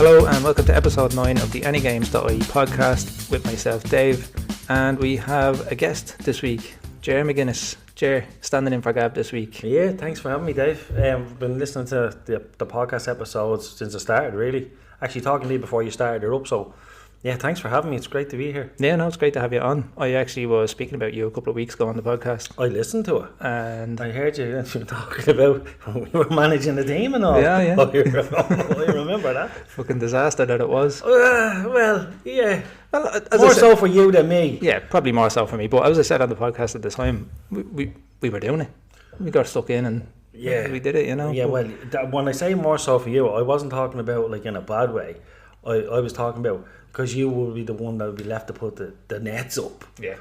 Hello and welcome to episode 9 of the AnyGames.ie podcast with myself, Dave, and we have a guest this week, Ger McGuinness. Ger, standing in for Gab this week. Yeah, thanks for having me, Dave. I've been listening to the podcast episodes since I started, really. Actually talking to you before you started it up, so yeah, thanks for having me. It's great to be here. Yeah, no, it's great to have you on. I actually was speaking about you a couple of weeks ago on the podcast. I listened to it. And I heard you talking about when we were managing the team and all. Yeah. I remember that. Fucking disaster that it was. Well, yeah. Well, more so for you than me. Yeah, probably more so for me. But as I said on the podcast at the time, we were doing it. We got stuck in and we did it, you know. Yeah, well, when I say more so for you, I wasn't talking about like in a bad way. I was talking about because you will be the one that would be left to put the nets up. Yeah,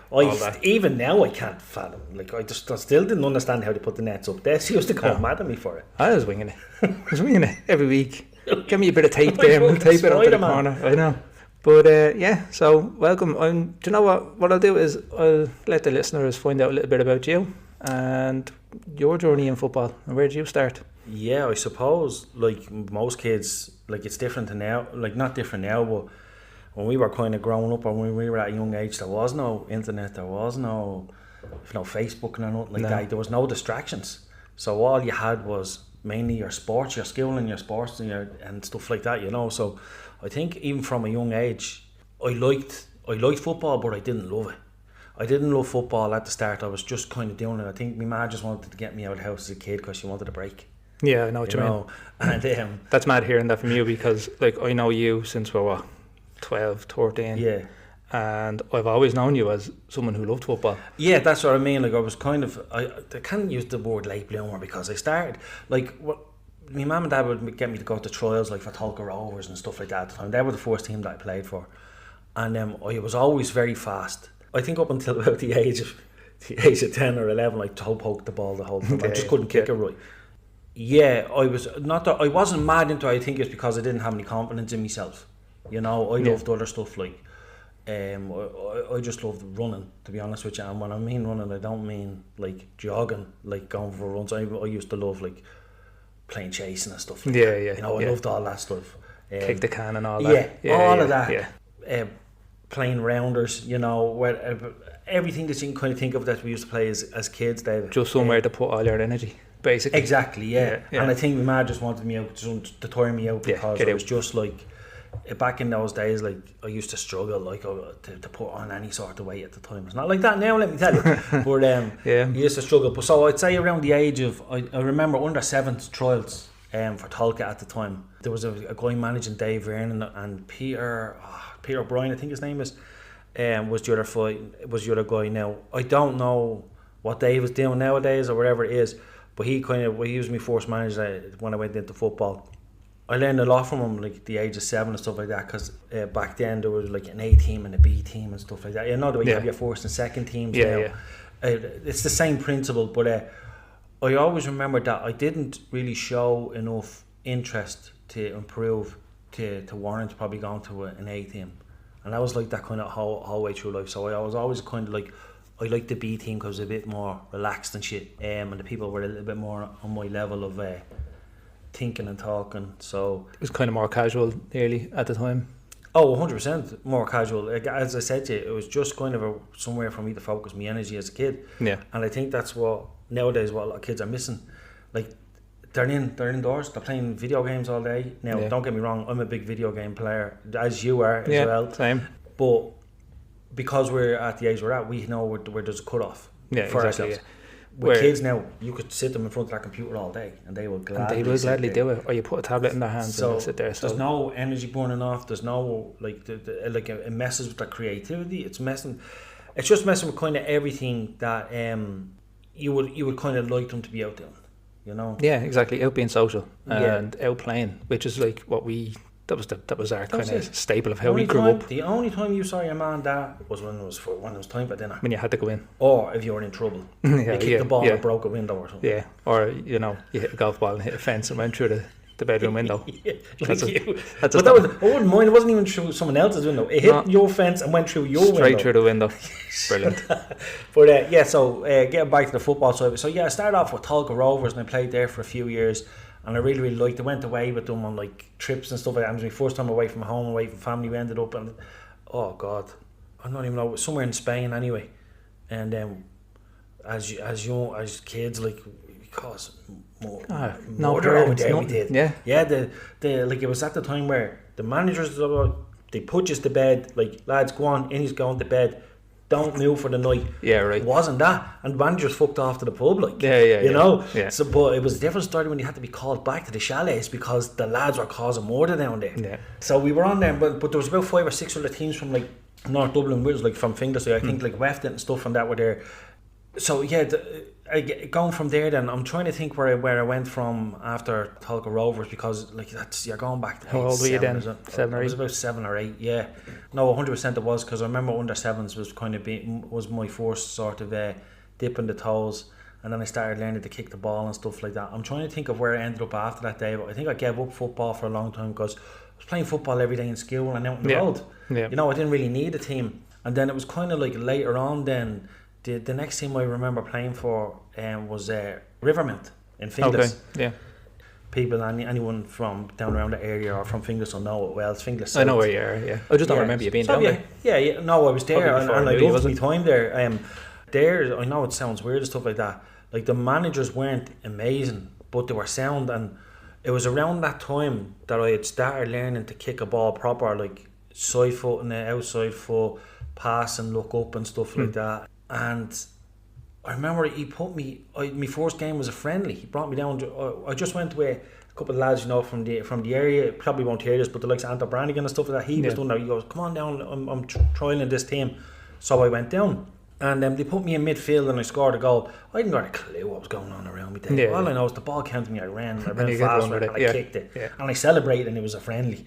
even now I can't fathom. Like I still didn't understand how to put the nets up. They used to come mad at me for it. I was winging it. I was winging it every week. Give me a bit of tape there. We'll tape it onto the corner. I know. But yeah, so welcome. Do you know what I'll do is I'll let the listeners find out a little bit about you and your journey in football. And where did you start? Yeah, I suppose like most kids, like it's different to now. Like not different now, but when we were kind of growing up and when we were at a young age, there was no internet, there was no Facebook and nothing like that. There was no distractions. So all you had was mainly your sports, your skill and your sports and stuff like that, you know. So I think even from a young age, I liked football, but I didn't love it. I didn't love football at the start. I was just kind of doing it. I think my ma just wanted to get me out of the house as a kid because she wanted a break. Yeah, I know what you mean. And that's mad hearing that from you because like I know you since we're 12, 13. Yeah. And I've always known you as someone who loved football. Yeah, that's what I mean. Like I was kind of, I can't use the word late bloomer because I started, like, my mum and dad would get me to go to trials like for Tulka Rovers and stuff like that at the time. They were the first team that I played for. And I was always very fast. I think up until about the age of 10 or 11, I toe poked the ball the whole time. I just couldn't kick it right. Yeah, I wasn't mad into it. I think it's because I didn't have any confidence in myself. You know, I loved other stuff like, I just loved running, to be honest with you. And when I mean running, I don't mean like jogging, like going for runs. I used to love like playing chasing and stuff like that. You know, I loved all that stuff. Kick the can and all that. All of that. Yeah. Playing rounders, you know, where everything that you can kind of think of that we used to play as kids, David. Just somewhere to put all your energy, basically. Exactly, yeah. And I think my ma just wanted me out to tire me out because I was just like, back in those days, like I used to struggle like to put on any sort of weight at the time. It's not like that now, let me tell you. But I used to struggle. But so I'd say around the age of, I remember under 7th trials for Tulka at the time. There was a guy managing Dave Vernon and Peter O'Brien, I think his name is, was the other guy. Now I don't know what Dave is doing nowadays or whatever it is, but he was my first manager when I went into football. I learned a lot from him, like the age of 7 and stuff like that, because back then there was like an A team and a B team and stuff like that. You know the way you have your first and second teams now. Yeah. It's the same principle, but I always remember that I didn't really show enough interest to improve to warrant probably going to an A team, and that was like that kind of whole way through life. So I was always kind of like, I liked the B team because it was a bit more relaxed and shit, and the people were a little bit more on my level of thinking and talking. So it was kind of more casual nearly at the time. Oh, 100% more casual. As I said to you, it was just kind of somewhere for me to focus my energy as a kid. Yeah. And I think that's what nowadays what a lot of kids are missing. Like they're indoors, they're playing video games all day. Now don't get me wrong, I'm a big video game player, as you are as well. Same. But because we're at the age we're at, we know where there's a cut-off for ourselves. Yeah. With kids now, you could sit them in front of that computer all day and they will gladly do it. Or you put a tablet in their hands and they sit there. So there's no energy burning off. There's no it messes with their creativity. It's just messing with kind of everything that you would kind of like them to be out doing. You know? Yeah, exactly. Out being social and out playing, which is like what that was our kind of staple of how we grew up. The only time you saw your man and dad was when it was time for dinner. When you had to go in. Or if you were in trouble. You kicked the ball or broke a window or something. Yeah. Or, you know, you hit a golf ball and hit a fence and went through the bedroom window. I wouldn't mind. It wasn't even through someone else's window. It hit your fence and went through your window. Straight through the window. Brilliant. But so getting back to the football side. So I started off with Tulka Rovers and I played there for a few years. and I really liked it. I went away with them on like trips and stuff like that. It was my first time away from home, away from family. We ended up, and oh god, I don't even know, somewhere in Spain anyway. And as kids, like, because more over there we did. The like, it was at the time where the managers, they put you to bed, like, lads, go on, Innie's going to bed, don't move for the night. Yeah, right. It wasn't that, and managers fucked off to the pub, like, you know. So, but it was a different story when you had to be called back to the chalets because the lads were causing murder down there. Yeah. So we were on there, but there was about 5 or 6 other teams from like North Dublin, which was like from Finglas, so I think like Wefton and stuff and that were there. So yeah, going from there, then I'm trying to think where I went from after Tulka Rovers, because like you're going back to how old were you then? 7 or 8? I was about 7 or 8. Yeah, no, 100% it was, because I remember under 7s was kind of was my first sort of dipping the toes, and then I started learning to kick the ball and stuff like that. I'm trying to think of where I ended up after that day, but I think I gave up football for a long time because I was playing football every day in school and out on the road. Yeah. You know, I didn't really need a team, and then it was kind of like later on then. The next team I remember playing for was Rivermount in Finglas. Okay, yeah. People, anyone from down around the area or from Finglas will know it well. It's Finglas South. I know where you are, yeah. I just don't remember you being down there. Yeah, no, I was there, and I loved my time there. There, I know it sounds weird and stuff like that. Like, the managers weren't amazing, but they were sound, and it was around that time that I had started learning to kick a ball proper, like side foot and the outside foot, pass and look up and stuff like that. And I remember he put me. My first game was a friendly. He brought me down. I just went with a couple of lads, you know, from the area. Probably won't hear this, but the likes of Anton Brannigan and stuff like that. He was doing that. He goes, "Come on down. I'm trialing this team." So I went down, and they put me in midfield, and I scored a goal. I didn't got a clue what was going on around me there. All I know is the ball came to me. I ran fast, and I kicked it, and I celebrated, and it was a friendly.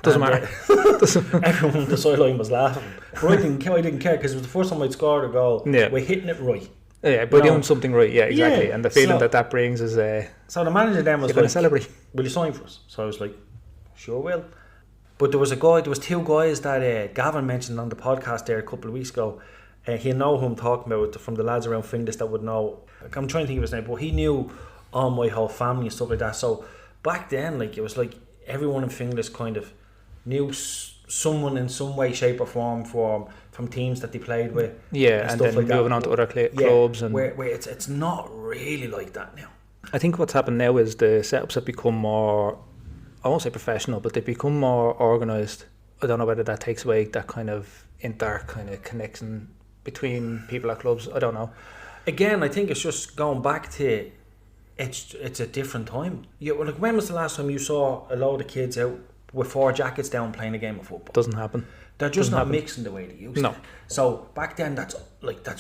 Doesn't matter. Everyone on the sideline was laughing. But I didn't care because it was the first time I'd scored a goal. We're hitting it right. Yeah, but doing something right. Yeah, exactly. And the feeling that brings is. So the manager then was like, celebrate. "Will you sign for us?" So I was like, "Sure will." But there was 2 guys that Gavin mentioned on the podcast there a couple of weeks ago. He'll know who I'm talking about, from the lads around Finglas that would know. I'm trying to think of his name, but he knew all my whole family and stuff like that. So back then, like, it was like everyone in Finglas kind of knew someone in some way, shape or form from teams that they played with. Yeah, and then like moving on to other clubs. And where it's not really like that now. I think what's happened now is the setups have become more, I won't say professional, but they've become more organised. I don't know whether that takes away that kind of kind of connection between people at clubs. I don't know. Again, I think it's just going back to it's a different time. Like, when was the last time you saw a load of kids out with 4 jackets down playing a game of football? Doesn't happen. They're just not mixing the way they used to. So back then, that's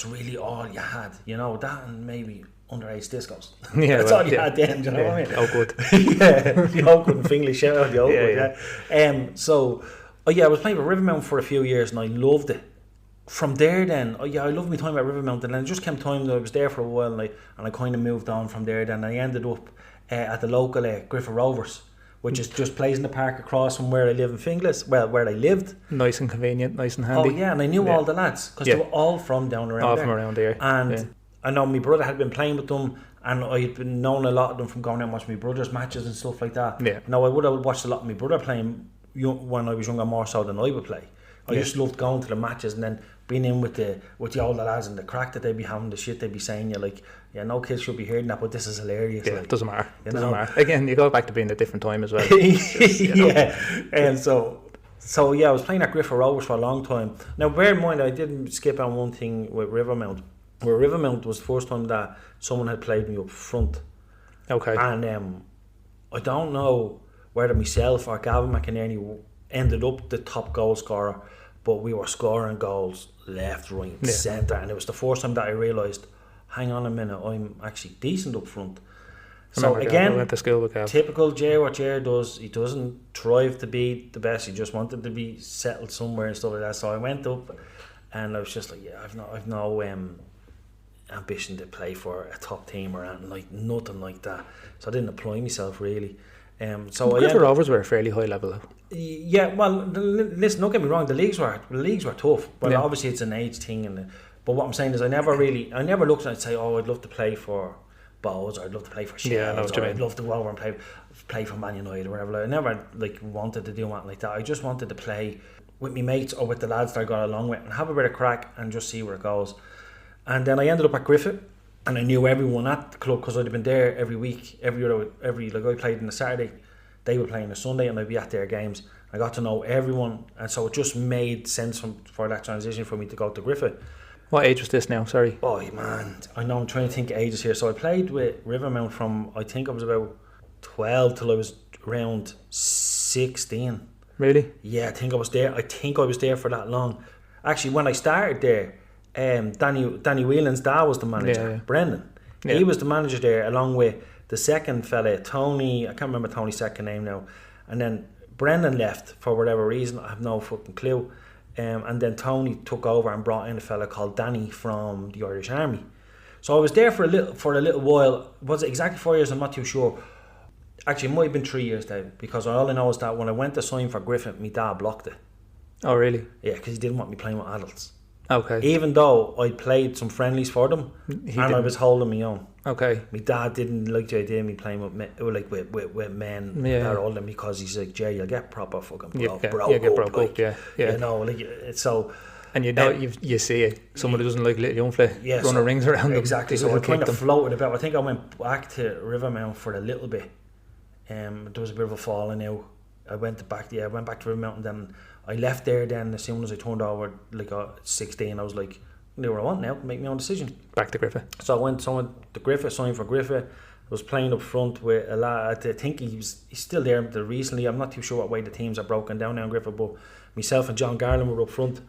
really all you had, you know, that and maybe underage discos. Yeah, that's all you had then, do you know what I mean? Oakwood. The Oakwood and Fingley, shout out the Oakwood, So, I was playing with Rivermount for a few years and I loved it. From there then, I loved my time at Rivermount, and then it just came time that I was there for a while, and I kind of moved on from there. Then I ended up at the local Griffith Rovers, which is just plays in the park across from where I live in Finglas. Well, where I lived. Nice and convenient, nice and handy. Oh yeah, and I knew all the lads because they were all from down around there. All from around there. And I know my brother had been playing with them, and I had been known a lot of them from going out and watching my brother's matches and stuff like that. Yeah. Now I would have watched a lot of my brother playing when I was younger, more so than I would play. I just loved going to the matches and then being in with the older lads and the crack that they'd be having, the shit they'd be saying. You're like, yeah, no kids should be hearing that, but this is hilarious. Yeah, like, it doesn't matter. Doesn't matter. Again, you go back to being a different time as well. And so I was playing at Griffith Rovers for a long time. Now, bear in mind, I didn't skip on one thing with Rivermount. Where Rivermount was the first time that someone had played me up front. Okay. And I don't know whether myself or Gavin McInerney ended up the top goal scorer, but we were scoring goals left, right, centre, and it was the first time that I realised, hang on a minute, I'm actually decent up front. So again, went to school with typical Ger, what Ger does, he doesn't strive to be the best, he just wanted to be settled somewhere and stuff like that. So I went up and I was just like, I've no ambition to play for a top team or anything, like nothing like that. So I didn't apply myself really. So Griffith Rovers were a fairly high level. Yeah, well, listen, don't get me wrong. The leagues were tough, but obviously it's an age thing. But what I'm saying is, I never looked and I'd say, oh, I'd love to play for Bows, or I'd love to play for Shells, Yeah, I know what you or I'd mean. love to go over and play for Man United or whatever. Like, I never like wanted to do anything like that. I just wanted to play with my mates or with the lads that I got along with and have a bit of crack and just see where it goes. And then I ended up at Griffith, and I knew everyone at the club because I'd have been there every week, like I played on a Saturday, they would play on a Sunday, and I'd be at their games. I got to know everyone, and so it just made sense for that transition for me to go to Griffith. What age was this now? Sorry. Oh man, I know I'm trying to think of ages here. So I played with Rivermount from, I think I was about 12 till I was around 16. Really? Yeah, I think I was there for that long. Actually, when I started there, Danny Whelan's dad was the manager, Brendan. Yeah. He was the manager there, along with the second fella, Tony. I can't remember Tony's second name now. And then Brendan left for whatever reason. I have no fucking clue. And then Tony took over and brought in a fella called Danny from the Irish Army. So I was there for a little while. Was it exactly 4 years? I'm not too sure. Actually, it might have been 3 years, Dave, because all I know is that when I went to sign for Griffith, my dad blocked it. Oh, really? Yeah, because he didn't want me playing with adults. Okay. Even though I played some friendlies for them, I was holding my own. Okay. My dad didn't like the idea of me playing with men that are older, because he's like, Jerry, you'll get proper fucking broke up. Yeah. You know, like, it's so... And you know, you see it. Someone who doesn't like little young fella running rings around them. Exactly. So I kind of floated about. I think I went back to Rivermount for a little bit. There was a bit of a falling out. I went back to Rivermount, and then I left there. Then as soon as I turned over, like 16, I was like, I know what I want now. Make my own decision. Back to Griffith. So I went to Griffith, signed for Griffith. I was playing up front with a lad. I think he's still there recently. I'm not too sure what way the teams are broken down now in Griffith, but myself and John Garland were up front,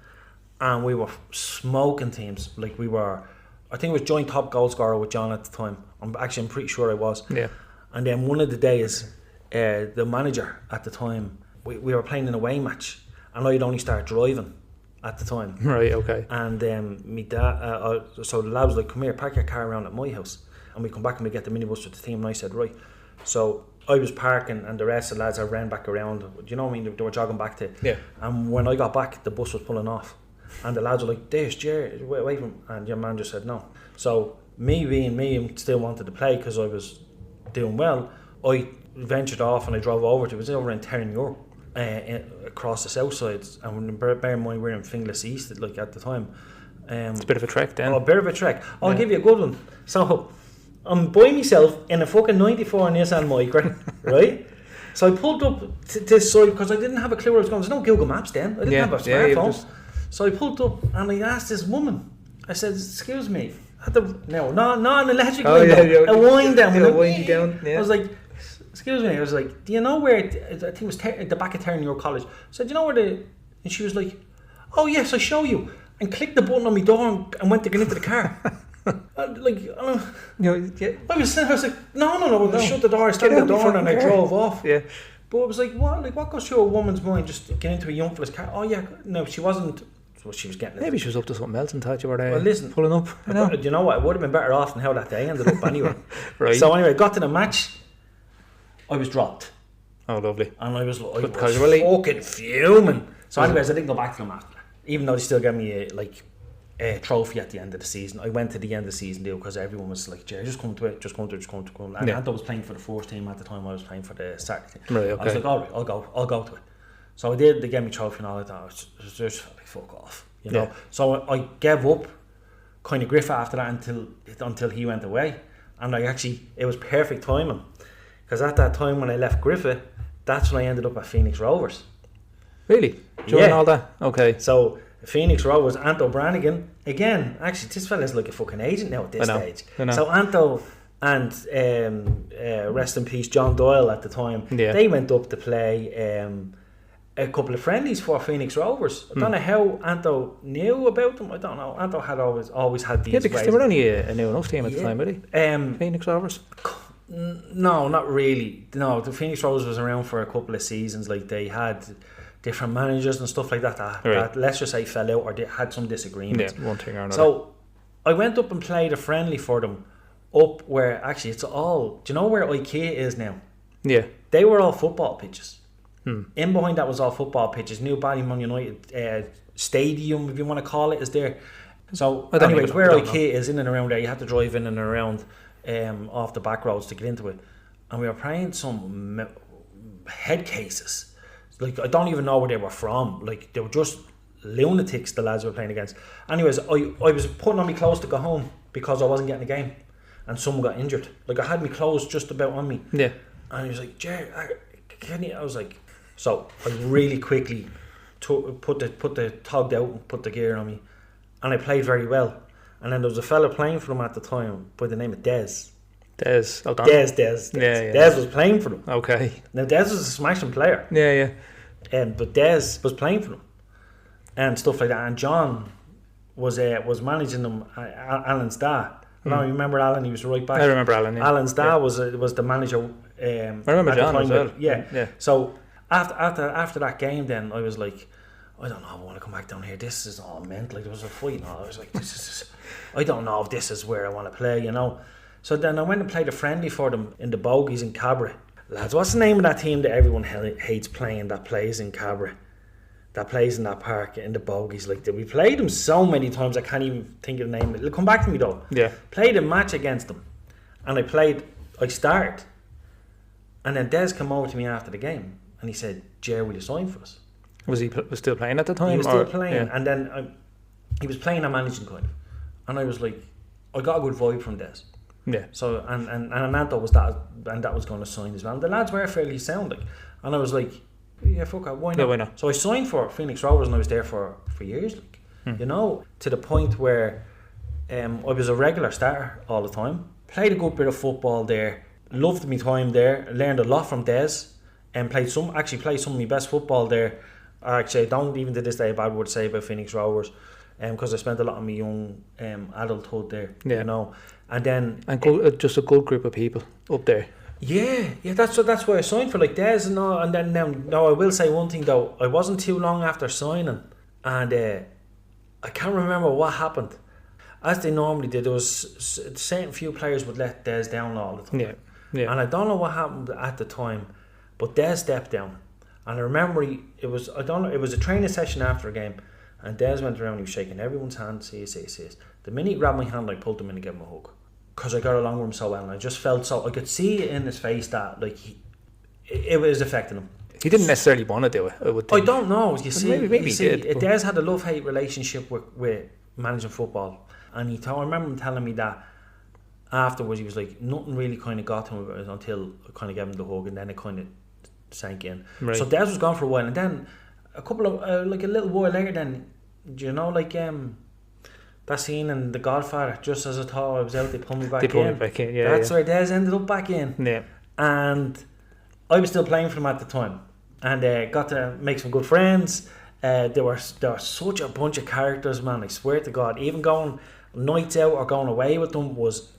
and we were smoking teams. Like, we were, I think it was joint top goal scorer with John at the time. I'm pretty sure I was. Yeah. And then one of the days, the manager at the time, we were playing an away match, and I'd only started driving at the time. Right, okay. And my dad, so the lad was like, come here, park your car around at my house, and we come back and we get the minibus with the team. And I said, right. So I was parking, and the rest of the lads I ran back around. Do you know what I mean? They were jogging back to. Yeah. And when I got back, the bus was pulling off, and the lads were like, there's Jerry, wait for him. And your man just said no. So me being me, and still wanted to play because I was doing well, I ventured off and I drove over to, it was over in Terranure, across the south side, and bear in mind we're in Finglas East, like, at the time. It's a bit of a trek then. A bit of a trek. I'll give you a good one. So I'm by myself in a fucking 94 Nissan Micra, right? So I pulled up to this side because I didn't have a clue where I was going. There's no Google Maps then. I didn't have a smartphone. So I pulled up and I asked this woman, I said, excuse me, not an electric window, a wind down. I was like, excuse me, I was like, do you know where, I think it was the back of Terranure College. I said, do you know where and she was like, oh yes, I'll show you. And clicked the button on my door and went to get into the car. I was like, no, I shut the door, I started the door and I drove off. Yeah. But it was like, what goes through a woman's mind just to get into a young fella's car? Oh yeah, no, she wasn't what she was getting. Maybe she was up to something else and thought you were there. Well, listen, pulling up. Do you know what? It would have been better off than how that day ended up anyway. Right. So anyway, got to the match, I was dropped. Oh, lovely. And I was fucking fuming. So anyways, I didn't go back to them after that. Even though they still gave me a trophy at the end of the season. I went to the end of the season deal because everyone was like, Jerry, just come to it. And I was playing for the first team at the time. I was playing for the Saturday team. Right, okay. I was like, all right, I'll go to it. So I did. They gave me a trophy and all like that. I was just like, fuck off, you know. So I gave up kind of Griffith after that until he went away. And it was perfect timing, because at that time when I left Griffith, that's when I ended up at Phoenix Rovers. Really? During all that? Okay. So Phoenix Rovers, Anto Brannigan, again, actually this fella's like a fucking agent now at this stage. So Anto and rest in peace John Doyle at the time, they went up to play a couple of friendlies for Phoenix Rovers. I don't know how Anto knew about them. I don't know. Anto had always had these. Yeah, because they were only a new enough team at the time, were they? Phoenix Rovers. No, not really. No, the Phoenix Rovers was around for a couple of seasons. Like, they had different managers and stuff like that that let's just say fell out or they had some disagreements. Yeah, one thing or another. So I went up and played a friendly for them up where actually it's all. Do you know where IKEA is now? Yeah. They were all football pitches. In behind that was all football pitches. New Ballymun United stadium, if you want to call it, is there. So anyways, where IKEA is in and around there, you have to drive in and around off the back roads to get into it, and we were playing some head cases. Like, I don't even know where they were from. Like, they were just lunatics, the lads we were playing against. Anyways, I was putting on my clothes to go home because I wasn't getting a game, and someone got injured. Like, I had my clothes just about on me. Yeah. And he was like, Ger, can you? I was like, so I really quickly togged out and put the gear on me, and I played very well. And then there was a fella playing for them at the time by the name of Des. Des. Des was playing for them. Okay. Now, Des was a smashing player. Yeah. But Des was playing for them and stuff like that. And John was managing them. Alan's dad. I don't remember Alan. He was right back. I remember Alan. Yeah. Alan's dad was the manager. I remember John as well. Yeah. So after that game, then I was like, I don't know if I want to come back down here. This is all mental. Like, there was a fight and all. I was like, I don't know if this is where I want to play, you know. So then I went and played a friendly for them in the Bogies in Cabra. Lads, what's the name of that team that everyone hates playing, that plays in Cabra? That plays in that park in the Bogies? Like, we played them so many times I can't even think of the name. It'll come back to me though. Yeah. Played a match against them, and I started, and then Des came over to me after the game and he said, Ger, will you sign for us? Was he still playing at the time? He was still playing, and then he was playing and managing kind of, and I was like, I got a good vibe from Des. Yeah. So and Ananto was that, and that was going to sign as well. And the lads were fairly sound, like, and I was like, yeah, fuck it, why not? Yeah, why not? So I signed for Phoenix Rovers, and I was there for years, like, you know, to the point where I was a regular starter all the time. Played a good bit of football there. Loved my time there. Learned a lot from Des, and played some of my best football there. Actually, I don't even to this day bad word say about Phoenix Rovers, because I spent a lot of my young adulthood there. Yeah. You know, and then just a good group of people up there. Yeah, that's why I signed for, like, Des and all. And then now I will say one thing though, I wasn't too long after signing, and I can't remember what happened. As they normally did, there was a certain few players would let Des down all the time. Yeah. And I don't know what happened at the time, but Des stepped down. And I remember it was a training session after a game, and Des went around, he was shaking everyone's hand, see. The minute he grabbed my hand, I pulled him in and gave him a hug, because I got along with him so well, and I just felt I could see in his face that, like, it was affecting him. He didn't necessarily want to do it, I would think. I don't know, you see. Maybe he did. Des had a love-hate relationship with managing football, and I remember him telling me that afterwards he was like, nothing really kind of got to him about it until I kind of gave him the hug, and then it kind of sank in. Right. So Des was gone for a while, and then a couple of like a little while later, then, do you know, like that scene in The Godfather, just as I thought I was out, they pulled me back in. Yeah. That's where Des ended up back in. Yeah. And I was still playing for him at the time, and got to make some good friends. There were such a bunch of characters, man. I swear to God, even going nights out or going away with them was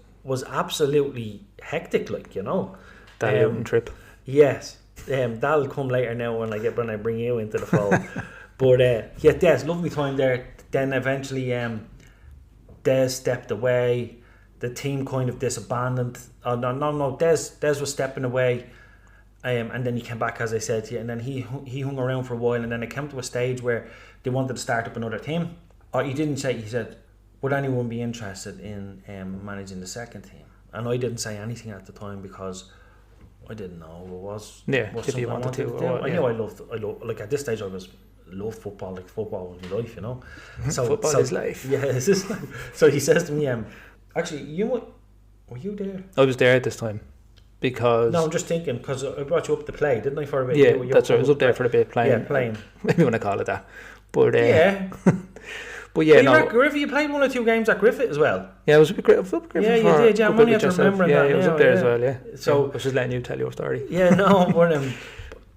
absolutely hectic, like, you know. That outing trip. Yes. That'll come later now when I bring you into the fold. But yeah, Des, lovely time there. Then eventually Des stepped away. The team kind of disbanded. Oh no, Des was stepping away, and then he came back, as I said to you, and then he hung around for a while, and then it came to a stage where they wanted to start up another team. Or he didn't say, he said, would anyone be interested in managing the second team? And I didn't say anything at the time because I didn't know it was. Yeah, if you wanted to. Do. I knew I loved, like, at this stage I loved football, like football was my life, you know. So football is life. Yeah, it's just life. So he says to me, actually, were you there? I was there at this time because. No, I'm just thinking, because I brought you up to play, didn't I, for a bit? Yeah, that's right. I was up there for a bit playing. Yeah, playing. Maybe you want to call it that, but yeah. But yeah, no. Griffith, you played 1 or 2 games at Griffith as well. Yeah, I was up Griffith. Yeah, you did. Yeah, I'm only after remembering that. Yeah, I was up there as well. Yeah. So I was just letting you tell your story. Yeah, no,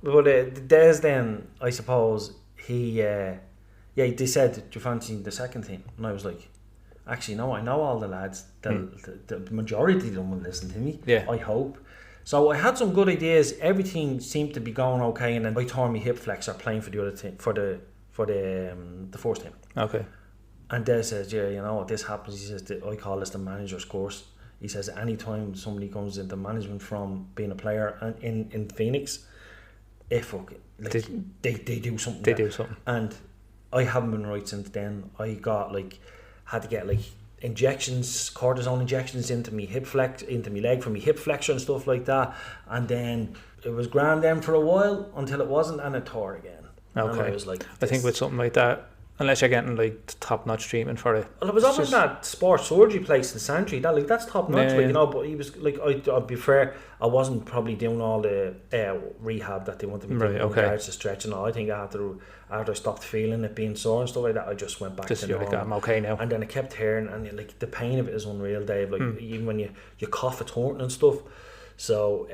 but Des then, I suppose they said, do you fancy the second team? And I was like, actually, no, I know all the lads. The majority of them will listen to me. Yeah, I hope. So I had some good ideas. Everything seemed to be going okay, and then I tore my hip flexor playing for the other team, for the first team. Okay. And Des says, yeah, you know what, this happens. He says, I call this the manager's course. He says, anytime somebody comes into management from being a player in Phoenix, they do something. They do something. And I haven't been right since then. I got had to get cortisone injections into me leg for me hip flexor and stuff like that, and then it was grand then for a while until it wasn't, and it tore again. Okay. And I was like, I think with something like that, unless you're getting like top-notch treatment for it. Well, it was up in that sports surgery place in Santry. That's top-notch, like, you know. But he was like, I'd be fair, I wasn't probably doing all the rehab that they wanted me to do in regards to stretching. I think after I stopped feeling it being sore and stuff like that, I just went back to normal. Like, I'm okay now. And then I kept hearing, and like the pain of it is unreal, Dave. Like even when you cough, it's hurting and stuff. So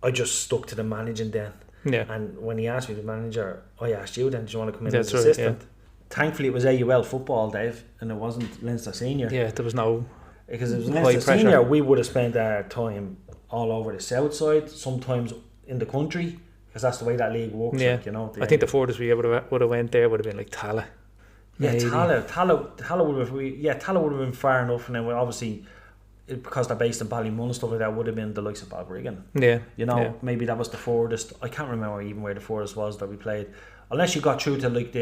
I just stuck to the managing then. Yeah. And when he asked me to manager, I asked you then, did you want to come in as assistant? Yeah. Thankfully, it was AUL football, Dave, and it wasn't Leinster Senior. Yeah, there was no. Because it was Leinster Senior, we would have spent our time all over the south side, sometimes in the country, because that's the way that league works. Yeah. Like, you know, I think the furthest we ever would have went there would have been like Tala. Yeah, Tala would have been far enough, and then we obviously, because they're based in Ballymun and stuff like that, would have been the likes of Balbriggan. Yeah. You know, maybe that was the furthest. I can't remember even where the furthest was that we played. Unless you got through to like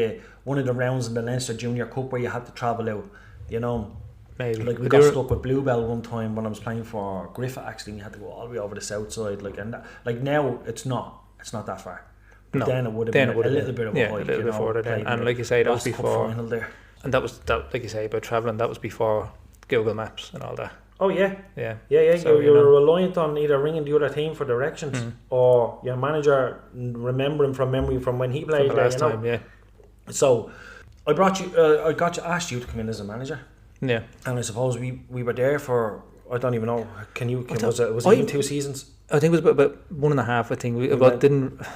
one of the rounds in the Leinster Junior Cup where you had to travel out, you know. Maybe. Like we got stuck with Bluebell one time when I was playing for Griffith. Actually, we had to go all the way over the south side. Like, and that, like now it's not that far. But no. Then it would have been a little bit of a hike, a little bit further then. And like you say, that was before. And that was like you say about travelling. That was before Google Maps and all that. Oh yeah. So, you were reliant on either ringing the other team for directions or your manager remembering from memory from when he played from the last time. Yeah. So I asked you to come in as a manager. Yeah. And I suppose we were there for, I don't even know. Was it even 2 seasons? I think it was about 1.5. I think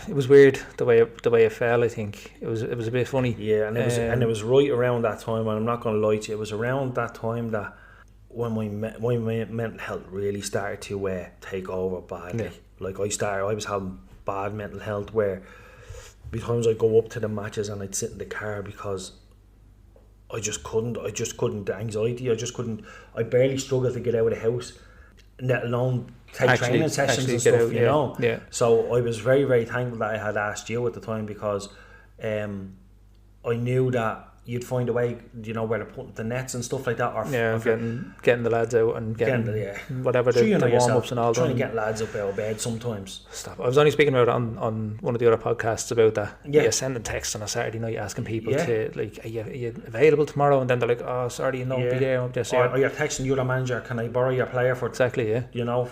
it was weird the way it fell. I think it was a bit funny. Yeah, and it was right around that time. And I'm not going to lie to you, it was around that time that when my mental health really started to take over badly. Yeah. Like I was having bad mental health where sometimes I'd go up to the matches and I'd sit in the car because I just couldn't, the anxiety, I barely struggled to get out of the house, let alone take training sessions and stuff, out, you know. Yeah. So I was very, very thankful that I had asked you at the time because I knew that you'd find a way, you know, where to put the nets and stuff like that. Or getting the lads out and getting whatever the warm-ups and all that. Trying to get lads up out of bed sometimes. Stop. I was only speaking about it on one of the other podcasts about that. Yeah. Sending texts on a Saturday night asking people to, like, are you available tomorrow? And then they're like, oh, sorry, no, be there. Or you're texting the other manager, can I borrow your player for... Exactly, yeah. You know,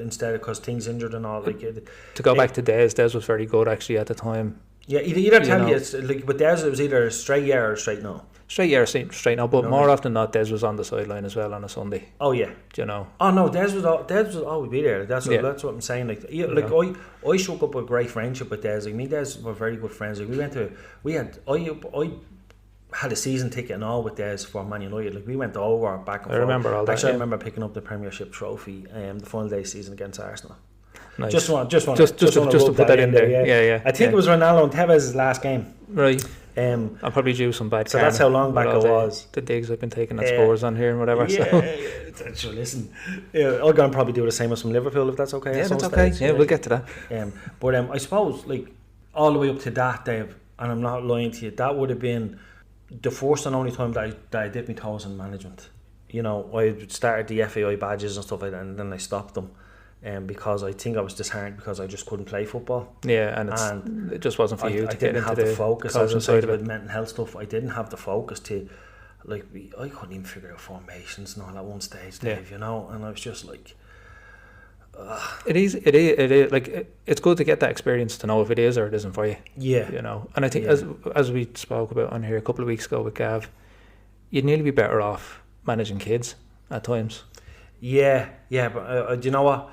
instead of because things injured and all. To go back to Des was very good actually at the time. Yeah, either tell you it's like with Des it was either a straight yeah or a straight no. Straight yeah or straight no, but more often than not Des was on the sideline as well on a Sunday. Oh yeah. Do you know? Oh no, Des was always be there. That's what I'm saying. Like I shook up a great friendship with Des. Like me and Des were very good friends. Like I had a season ticket and all with Des for Man United. Like we went over back and forth. I remember all that. Actually, I remember picking up the Premiership trophy the final day season against Arsenal. Nice. Just want to put that in there. Yeah. I think it was Ronaldo and Tevez's last game. Right. I'll probably do some bad. So that's how long back it was. The digs I've been taking at Spurs on here and whatever. Yeah. So listen, I'll go and probably do the same with some Liverpool if that's okay. Yeah, that's okay. Yeah, we'll get to that. But I suppose like all the way up to that, Dave, and I'm not lying to you, that would have been the first and only time that I dipped my toes in management. You know, I started the FAI badges and stuff like that, and then I stopped them. Because I think I was disheartened because I just couldn't play football. Yeah, and it just wasn't for you to get into the focus. As I said about mental health stuff, I didn't have the focus to, like, I couldn't even figure out formations and all at one stage, Dave. You know, and I was just like, it is like it's good to get that experience to know if it is or it isn't for you. Yeah, you know, and I think as we spoke about on here a couple of weeks ago with Gav, you'd nearly be better off managing kids at times. Yeah, but do you know what?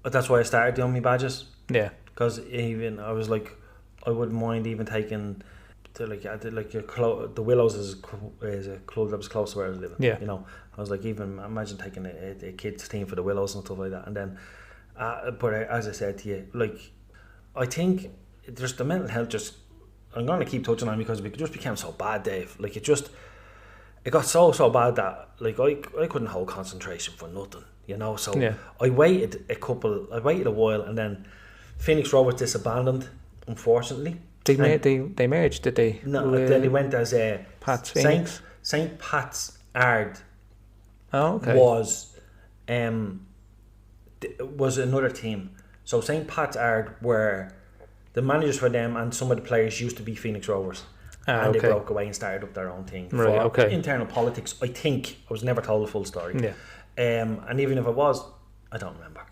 That's why I started doing my badges. Yeah, because even I was like, I wouldn't mind even taking to the Willows is a club that was close to where I was living. Yeah, you know, I was like, even imagine taking a kids team for the Willows and stuff like that. And then, but as I said to you, like, I think there's the mental health. Just I'm going to keep touching on because it just became so bad, Dave. Like it got so bad that like I couldn't hold concentration for nothing. You know, so I waited a while, and then Phoenix Roberts disbanded, unfortunately. They merged, did they? No, then they went as Pat's Phoenix. St. Pat's Ard was another team. So St. Pat's Ard were the managers for them, and some of the players used to be Phoenix Rovers. And they broke away and started up their own thing. For internal politics, I think. I was never told the full story. Yeah. And even if I was, I don't remember.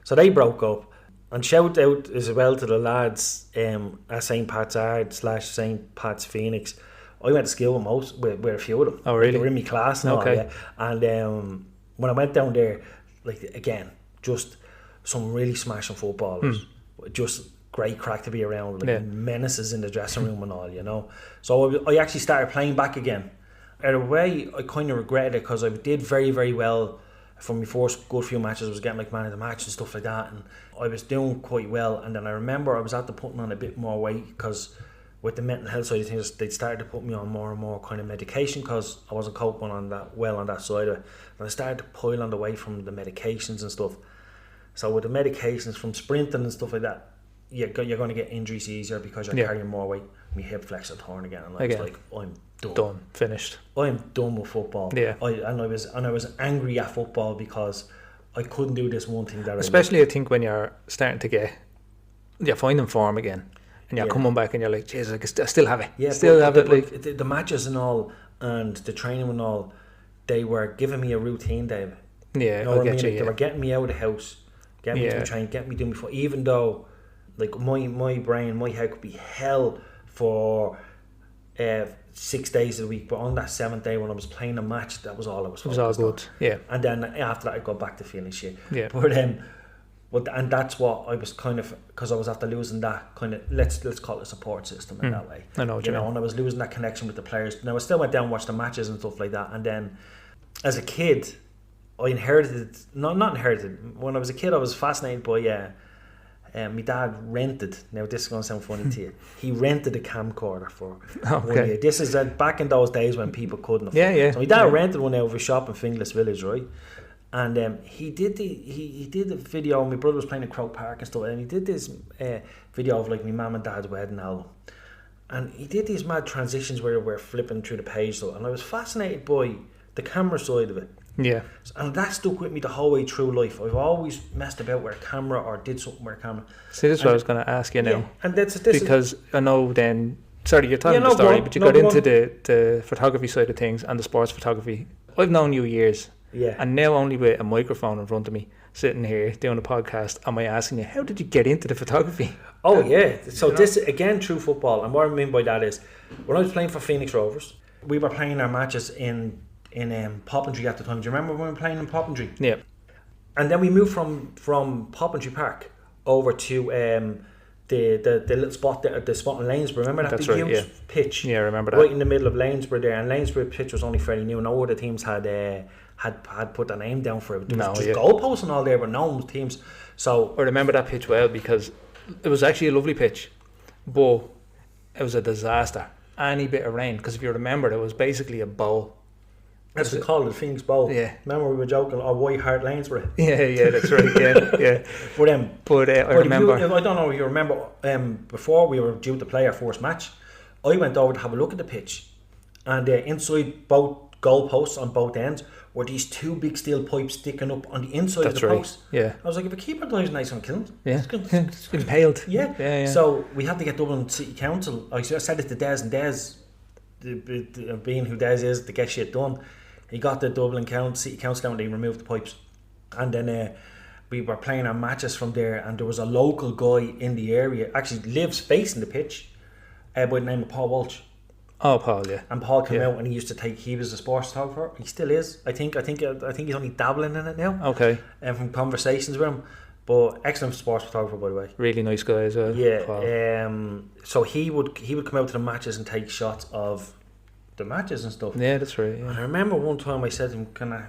So they broke up. And shout out as well to the lads at St. Pat's Ard / St. Pat's Phoenix. I went to school with a few of them. Oh, really? They were in my class and all, yeah. And when I went down there, like, again, just some really smashing footballers. Just great crack to be around, like menaces in the dressing room and all, you know. So I actually started playing back again. In a way, I kind of regretted it because I did very, very well from my first good few matches. I was getting like man of the match and stuff like that, and I was doing quite well. And then I remember I was after putting on a bit more weight because with the mental health side of things, they started to put me on more and more kind of medication because I wasn't coping on that side of it. And I started to pile on the weight from the medications and stuff. So with the medications from sprinting and stuff like that, you're going to get injuries easier because you're carrying more weight. My hip flexor torn again, and I was like, I'm done, finished. I'm done with football. Yeah, I was angry at football because I couldn't do this one thing that. Especially, I think when you're starting to you're finding form again, and you're coming back, and you're like, Jesus, I still have it. Yeah, like the matches and all, and the training and all, they were giving me a routine, David. Yeah, you know what I mean? They were getting me out of the house, getting me to train, getting me doing before, even though. Like my brain, my head could be hell for 6 days a week, but on that 7th day when I was playing a match, that was all I was focused on. It was all good, yeah. And then after that, I got back to feeling shit. Yeah. And that's what I was kind of, because I was after losing that kind of, let's call it a support system in that way. I know what you know. And I was losing that connection with the players. Now I still went down and watched the matches and stuff like that. And then as a kid, I inherited, not inherited. When I was a kid, I was fascinated by. My dad rented. Now this is going to sound funny to you. He rented a camcorder for 1 year. This is back in those days when people couldn't afford. Yeah. So my dad rented one out of a shop in Finglas Village, right? And he did the video. My brother was playing in Croke Park and stuff, and he did this video of like my mum and dad's wedding album. And he did these mad transitions where we're flipping through the page, though, and I was fascinated by the camera side of it. Yeah. And that stuck with me the whole way through life. I've always messed about with a camera or did something with a camera. See, this is what I was going to ask you now. Yeah, and this because I know then, sorry, you're telling the story, but you got into the photography side of things and the sports photography. I've known you years. Yeah. And now only with a microphone in front of me, sitting here doing a podcast, am I asking you, how did you get into the photography? Oh, yeah. So this, again, through football. And what I mean by that is, when I was playing for Phoenix Rovers, we were playing our matches in Poppentry at the time. Do you remember when we were playing in Poppentry? Yeah. And then we moved from Poppentry Park over to the little spot there, the spot in Lanesborough. Remember that big huge pitch? Yeah, I remember that. Right in the middle of Lanesborough there. And Lanesborough pitch was only fairly new. No other teams had put their name down for it. There was just goalposts and all there, but no teams. So I remember that pitch well because it was actually a lovely pitch, but it was a disaster. Any bit of rain, because if you remember, it was basically a bowl. That's what we called it, Phoenix Bowl. Yeah. Remember we were joking, White Hart Lanesborough. Yeah, that's right. Yeah. But I remember. I don't know if you remember. Before we were due to play our first match, I went over to have a look at the pitch, and inside both goalposts on both ends were these two big steel pipes sticking up on the inside of the post. Yeah. I was like, if a keeper dives nice on killing, it's impaled. Yeah. So we had to get Dublin City Council. I said it to Des, and Des, being who Des is, to get shit done, he got the Dublin City Council down. They removed the pipes, and then we were playing our matches from there. And there was a local guy in the area, actually lives facing the pitch, by the name of Paul Walsh. Oh, Paul, yeah. And Paul came out, and he used to he was a sports photographer. He still is. I think he's only dabbling in it now. Okay. And from conversations with him, but excellent sports photographer, by the way. Really nice guy as well. Yeah. Paul. So he would come out to the matches and take shots of the matches and stuff. Yeah, that's right. Yeah. And I remember one time I said to him, I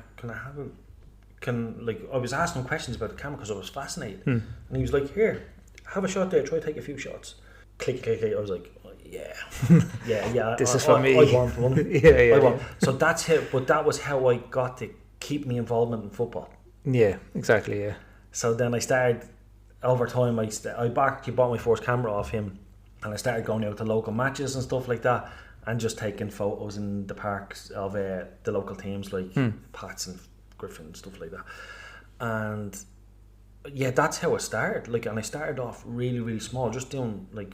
was asking him questions about the camera because I was fascinated. And he was like, here, have a shot there, try to take a few shots. Click. I was like, yeah. This is for me. I want one. Yeah. I want. So that's how. But that was how I got to keep my involvement in football. Yeah, exactly. Yeah. So then I started. Over time, I bought my first camera off him, and I started going out to local matches and stuff like that, and just taking photos in the parks of the local teams like Pats and Griffin and stuff like that. And yeah, that's how it started. Like, and I started off really, really small, just doing like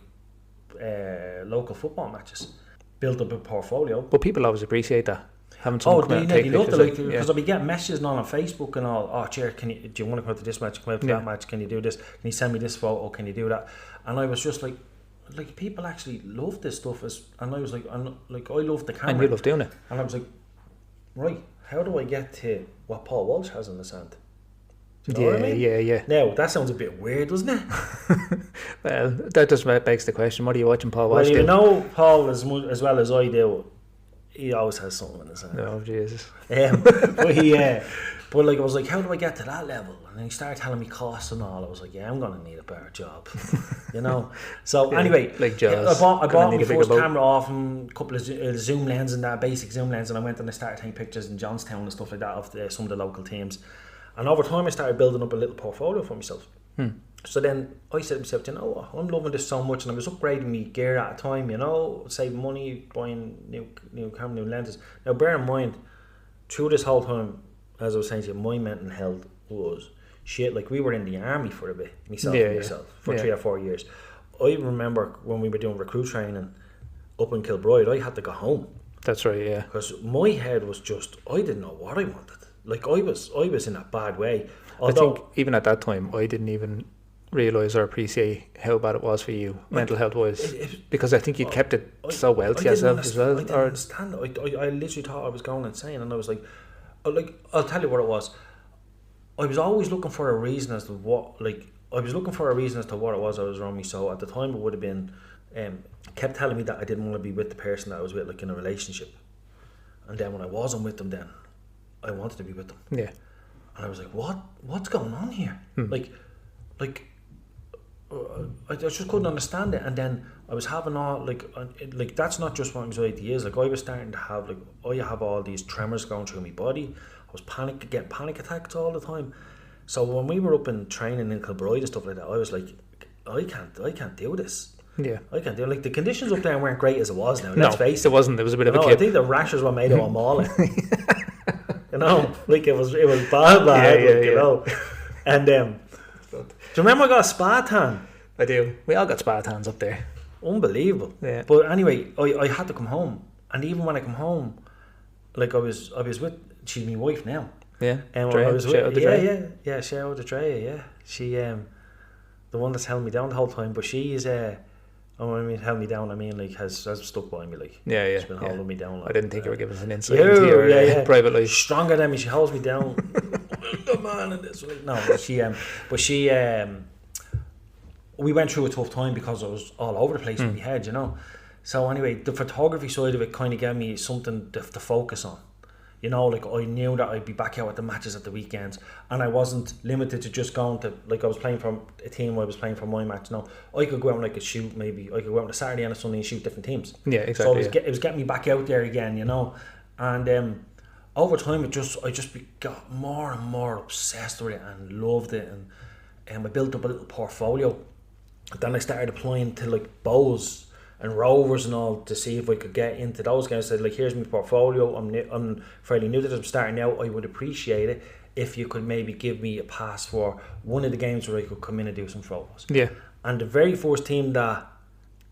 local football matches. Built up a portfolio. But people always appreciate that. Having someone come out and take they love pictures. Like, because I'll be getting messages on Facebook and all. Oh, Ger, do you want to come out to this match? Come out to that match? Can you do this? Can you send me this photo? Can you do that? And I was just like people actually love this stuff. And I was like, I love the camera. And you love doing it. And I was like, right, how do I get to what Paul Walsh has in his hand? Do you know what I mean? Yeah. Now, that sounds a bit weird, doesn't it? Well, that just begs the question, what are you watching Paul Walsh do? Well, you know Paul as well as I do, he always has something in his hand. Oh, Jesus. But like, I was like, how do I get to that level? And then he started telling me costs and all. I was like, yeah, I'm going to need a better job. You know? So anyway, like Jaws. I bought my first camera off him, a couple of zoom lenses and that, basic zoom lens, and I went and I started taking pictures in Johnstown and stuff like that of some of the local teams. And over time I started building up a little portfolio for myself. So then I said to myself, you know what, I'm loving this so much, and I was upgrading my gear at a time, you know, saving money, buying new camera, new lenses. Now bear in mind, through this whole time, as I was saying to you, my mental health was shit. Like, we were in the army for a bit, myself for 3 or 4 years. I remember when we were doing recruit training up in Kilbride, I had to go home. That's right, yeah. Because my head was just, I didn't know what I wanted. Like, I was in a bad way. Although, I think even at that time, I didn't even realise or appreciate how bad it was for you, mental health wise, because I think you'd kept it so well to yourself as well. I didn't understand it. I literally thought I was going insane, and I was like, I'll tell you what it was. I was always looking for a reason as to what it was I was wrong with me. So at the time, it would have been kept telling me that I didn't want to be with the person that I was with, like in a relationship. And then when I wasn't with them, then I wanted to be with them. Yeah. And I was like, what's going on here? Like I just couldn't understand it. And then I was having all like that's not just what anxiety is. Like, I was starting to have I have all these tremors going through my body. I was getting panic attacks all the time. So when we were up in training in Kilbride and stuff like that, I was like, I can't do this. Yeah, I can't do it. Like, the conditions up there weren't great as it was now. Let's face it. It wasn't. It was a bit of a kip. I think the rashes were made out of mauling. You know, like it was bad. You know. And do you remember I got a spa tan? I do. We all got spa tans up there. Unbelievable. Yeah. But anyway, I had to come home, and even when I come home, like, I was with, she's my wife now. Yeah. And Drea, I was with, shout out to Drea. Yeah, shout out to Drea. Yeah, she the one that's held me down the whole time, but she's when I mean held me down, I mean like has stuck by me, like. Yeah. She's been holding me down. Like, I didn't think you were giving us an insight into your private life. Stronger than me, she holds me down. The man in this. No, but she we went through a tough time because I was all over the place in my head, you know. So anyway, the photography side of it kind of gave me something to focus on. You know, like, I knew that I'd be back out at the matches at the weekends, and I wasn't limited to just going to, like, I was playing for a team, I was playing for my match. No, I could go out and I could shoot, maybe I could go out on a Saturday and a Sunday and shoot different teams. Yeah, exactly. So it was getting me back out there again, you know. And over time, I just got more and more obsessed with it and loved it, and I built up a little portfolio. Then I started applying to, like, bows and rovers and all to see if I could get into those guys. I said, like, here's my portfolio, I'm fairly new to this, I'm starting out. I would appreciate it if you could maybe give me a pass for one of the games where I could come in and do some photos. Yeah. And the very first team that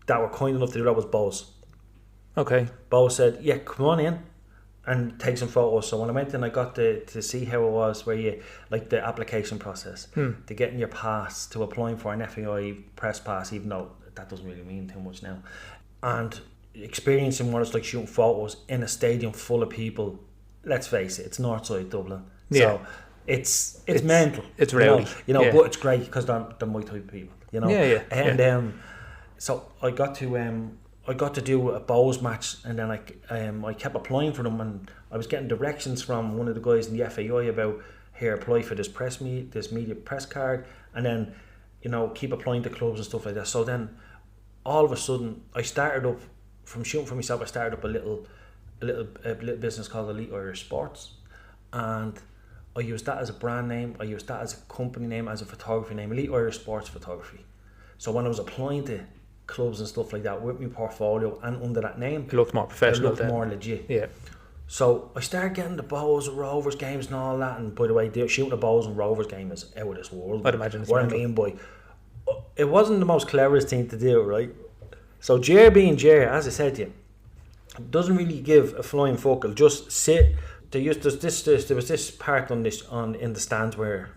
were kind enough to do that was Bows. Okay. Bows said, yeah, come on in and take some photos. So when I went in, I got to see how it was, where you, like, the application process to getting your pass, to applying for an FAI press pass, even though that doesn't really mean too much now, and experiencing what it's like shooting photos in a stadium full of people. Let's face it, it's Northside Dublin, so it's mental. It's rowdy, you know. But it's great because they're my type of people, you know. And so I got to do a Bows match, and then I kept applying for them, and I was getting directions from one of the guys in the FAI about, here, apply for this media press card, and then, you know, keep applying to clubs and stuff like that. So then, all of a sudden, I started up, from shooting for myself, I started up a little business called Elite Irish Sports, and I used that as a brand name, I used that as a company name, as a photography name, Elite Irish Sports Photography. So when I was applying to clubs and stuff like that with my portfolio and under that name, it looked more professional, it looked more legit. Yeah. So I started getting the Bows and Rovers games and all that. And by the way, shooting the Bows and Rovers game is out of this world. I'd imagine it's what mental. I mean by it wasn't the most cleverest thing to do, right? So Ger being Ger, as I said to you, doesn't really give a flying fuck. He'll just sit. There was this part in the stands where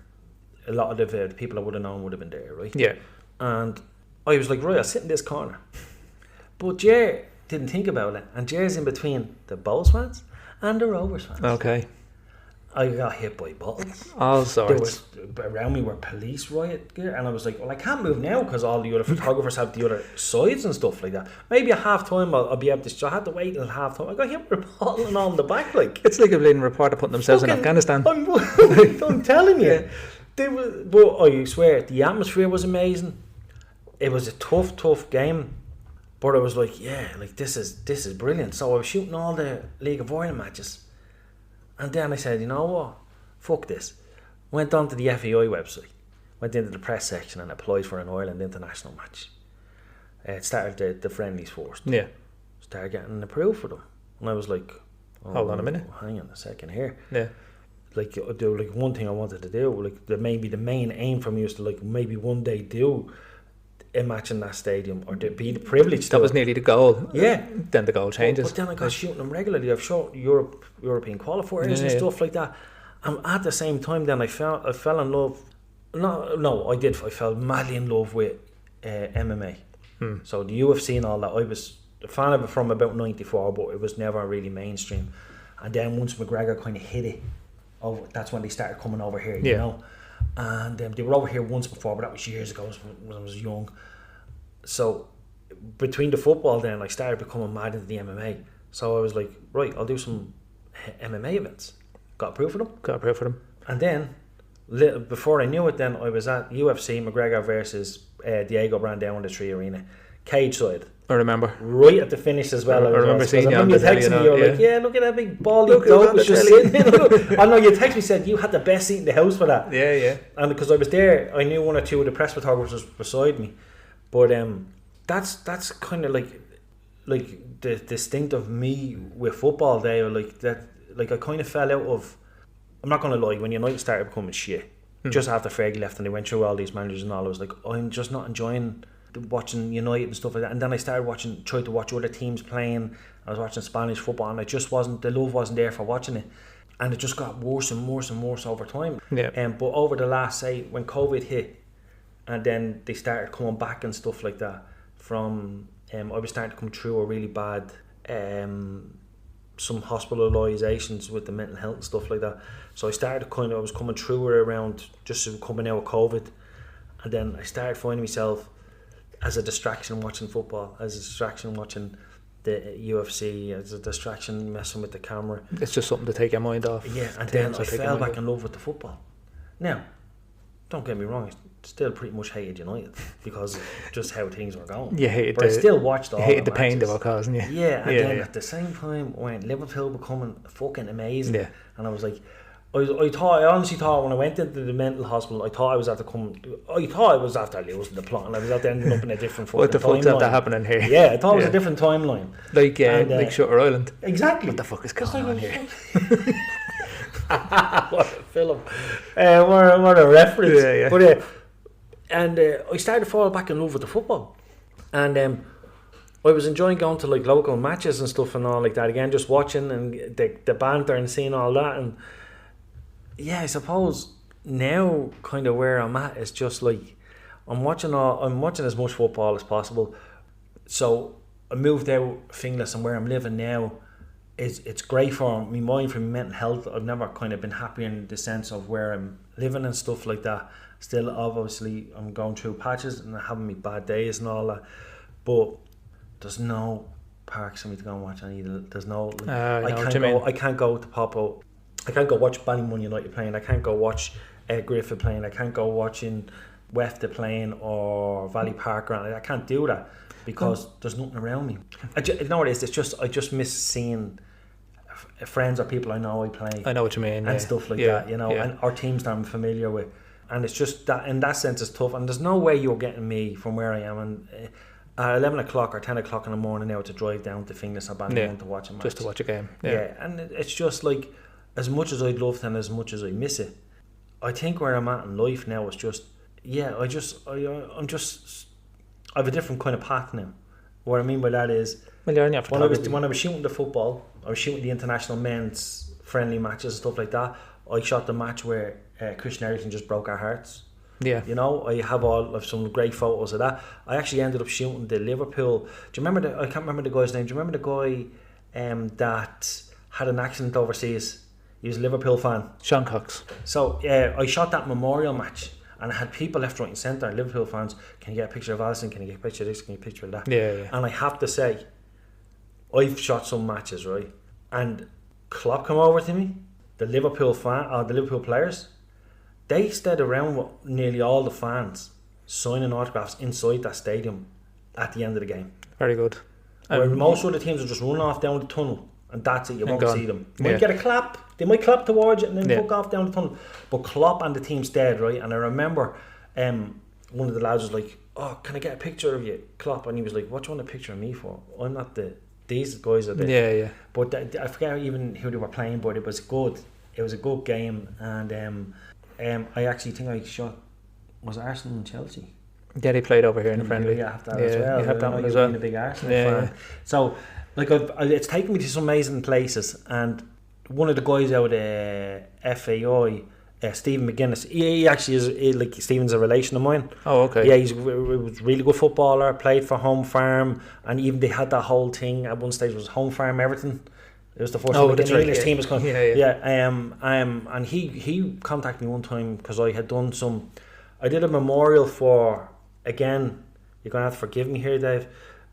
a lot of the people I would have known would have been there, right? Yeah. And I was like, right, I'll sit in this corner. But Ger didn't think about it, and Ger's in between the Bows fans and the Rovers fans. Okay. I got hit by bottles. All sorts. Around me were police riot gear, and I was like, well, I can't move now because all the other photographers have the other sides and stuff like that. Maybe at half time I'll be able to. So I had to wait until half time. I got hit with a bottle and all in the back, like. It's like a bleeding reporter putting themselves in Afghanistan. I'm telling you. But I swear, the atmosphere was amazing. It was a tough game. But I was like, yeah, like this is brilliant. So I was shooting all the League of Ireland matches. And then I said, you know what? Fuck this. Went on to the FAI website. Went into the press section and applied for an Ireland international match. It started the friendlies first. Yeah. Started getting approved for them. And I was like, hold on a minute. Hang on a second here. Yeah. Like, do like one thing I wanted to do, like maybe the main aim for me was to like maybe one day do a match in that stadium, or to be the privilege. That was nearly the goal. Yeah. Then the goal changes. But then I got shooting them regularly. I've shot European qualifiers and stuff like that. And at the same time, then I fell in love. I fell madly in love with MMA. So the UFC and all that. I was a fan of it from about '94, but it was never really mainstream. And then once McGregor kind of hit it, that's when they started coming over here. You know. And they were over here once before, but that was years ago when I was young. So between the football, then I started becoming mad into the MMA. So I was like, right, I'll do some MMA events. Got approved for them. And then before I knew it, then I was at UFC McGregor versus Diego Brandão in the 3 Arena, cage side. I remember. Right at the finish as well. I remember seeing you on the telly. You were like, yeah, look at that big baldy dog was just sitting. I know you texted me, said you had the best seat in the house for that. Yeah. And because I was there, I knew one or two of the press photographers beside me. But that's kind of like the distinct of me with football there. Like that, like I kind of fell out of. I'm not gonna lie. When United started becoming shit, just after Fergie left and they went through all these managers and all, I was like, I'm just not enjoying watching United and stuff like that. And then I started tried to watch other teams playing. I was watching Spanish football, and the love wasn't there for watching it, and it just got worse and worse and worse over time. But over the last, say, when COVID hit, and then they started coming back and stuff like that, from I was starting to come through a really bad some hospitalizations with the mental health and stuff like that. So I was coming through it around just coming out of COVID, and then I started finding myself as a distraction watching football, as a distraction watching the UFC, as a distraction messing with the camera. It's just something to take your mind off. Yeah, and then I fell back in love with the football. Now, don't get me wrong, I still pretty much hated United because of just how things were going. But I still watched all the matches. Hated the pain they were causing you. Yeah, and then at the same time, when Liverpool becoming fucking amazing, and I was like, I honestly thought when I went into the mental hospital, I thought I was after losing the plot, and I was after ending up in a different fucking what the fuck's after happening here? Yeah, I thought it was a different timeline. Like Shutter Island. Exactly. What the fuck is going on here? What a film. What a reference. Yeah. But I started to fall back in love with the football, and I was enjoying going to like local matches and stuff and all like that again, just watching and the banter and seeing all that. And yeah, I suppose now kind of where I'm at is just like I'm watching as much football as possible. So I moved out Finglas, and where I'm living now it's great for my mind, for my mental health. I've never kind of been happy in the sense of where I'm living and stuff like that. Still, obviously, I'm going through patches and having me bad days and all that, but there's no parks for me to go and watch any. There's no. I can't go to Popo. I can't go watch Ballymun United playing. I can't go watch Griffith playing. I can't go watching Wefta playing or Valley Park around. I can't do that because there's nothing around me. You know what it is? It's just I just miss seeing friends or people I know play. I know what you mean. And stuff like that, you know, and our teams that I'm familiar with. And it's just that in that sense it's tough. And there's no way you're getting me from where I am. And at 11 o'clock or 10 o'clock in the morning now to drive down to Finglas or Ballymun to watch a match. Just to watch a game. Yeah, and it's just like, as much as I'd love it and as much as I miss it, I think where I'm at in life now is just, I have a different kind of path now. What I mean by that is, well, when I was shooting the football, I was shooting the international men's friendly matches and stuff like that. I shot the match where Christian Eriksen just broke our hearts. Yeah. You know, I have some great photos of that. I actually ended up shooting the Liverpool. Do you remember I can't remember the guy's name. Do you remember the guy that had an accident overseas? He was a Liverpool fan. Sean Cox. So I shot that memorial match, and I had people left, right and centre, Liverpool fans. Can you get a picture of Alisson? Can you get a picture of this? Can you get a picture of that? Yeah. And I have to say, I've shot some matches, right? And Klopp come over to me, the Liverpool players. They stayed around with nearly all the fans signing autographs inside that stadium at the end of the game. Very good. Where most other teams will just run off down the tunnel and that's it, you won't see them. You might get a clap, they might clap towards it and then fuck off down the tunnel. But Klopp and the team stayed, right? And I remember one of the lads was like, "Oh, can I get a picture of you, Klopp?" And he was like, "What do you want a picture of me for? I'm not these guys are the..." Yeah. But I forget even who they were playing, but it was good. It was a good game, and I actually think I shot, was it Arsenal and Chelsea? Yeah, they played over here in the friendly. Yeah, have that as well. You have that one as well. Being a big Arsenal fan. Yeah. So, like, it's taken me to some amazing places, and one of the guys out at FAI, Stephen McGuinness, he actually is, like, Stephen's a relation of mine. Oh, okay. Yeah, he was a really good footballer, played for Home Farm, and even they had that whole thing at one stage, was Home Farm Everton. It was the first time the English team was coming. And he contacted me one time because I had done I did a memorial for, again, you're going to have to forgive me here, Dave.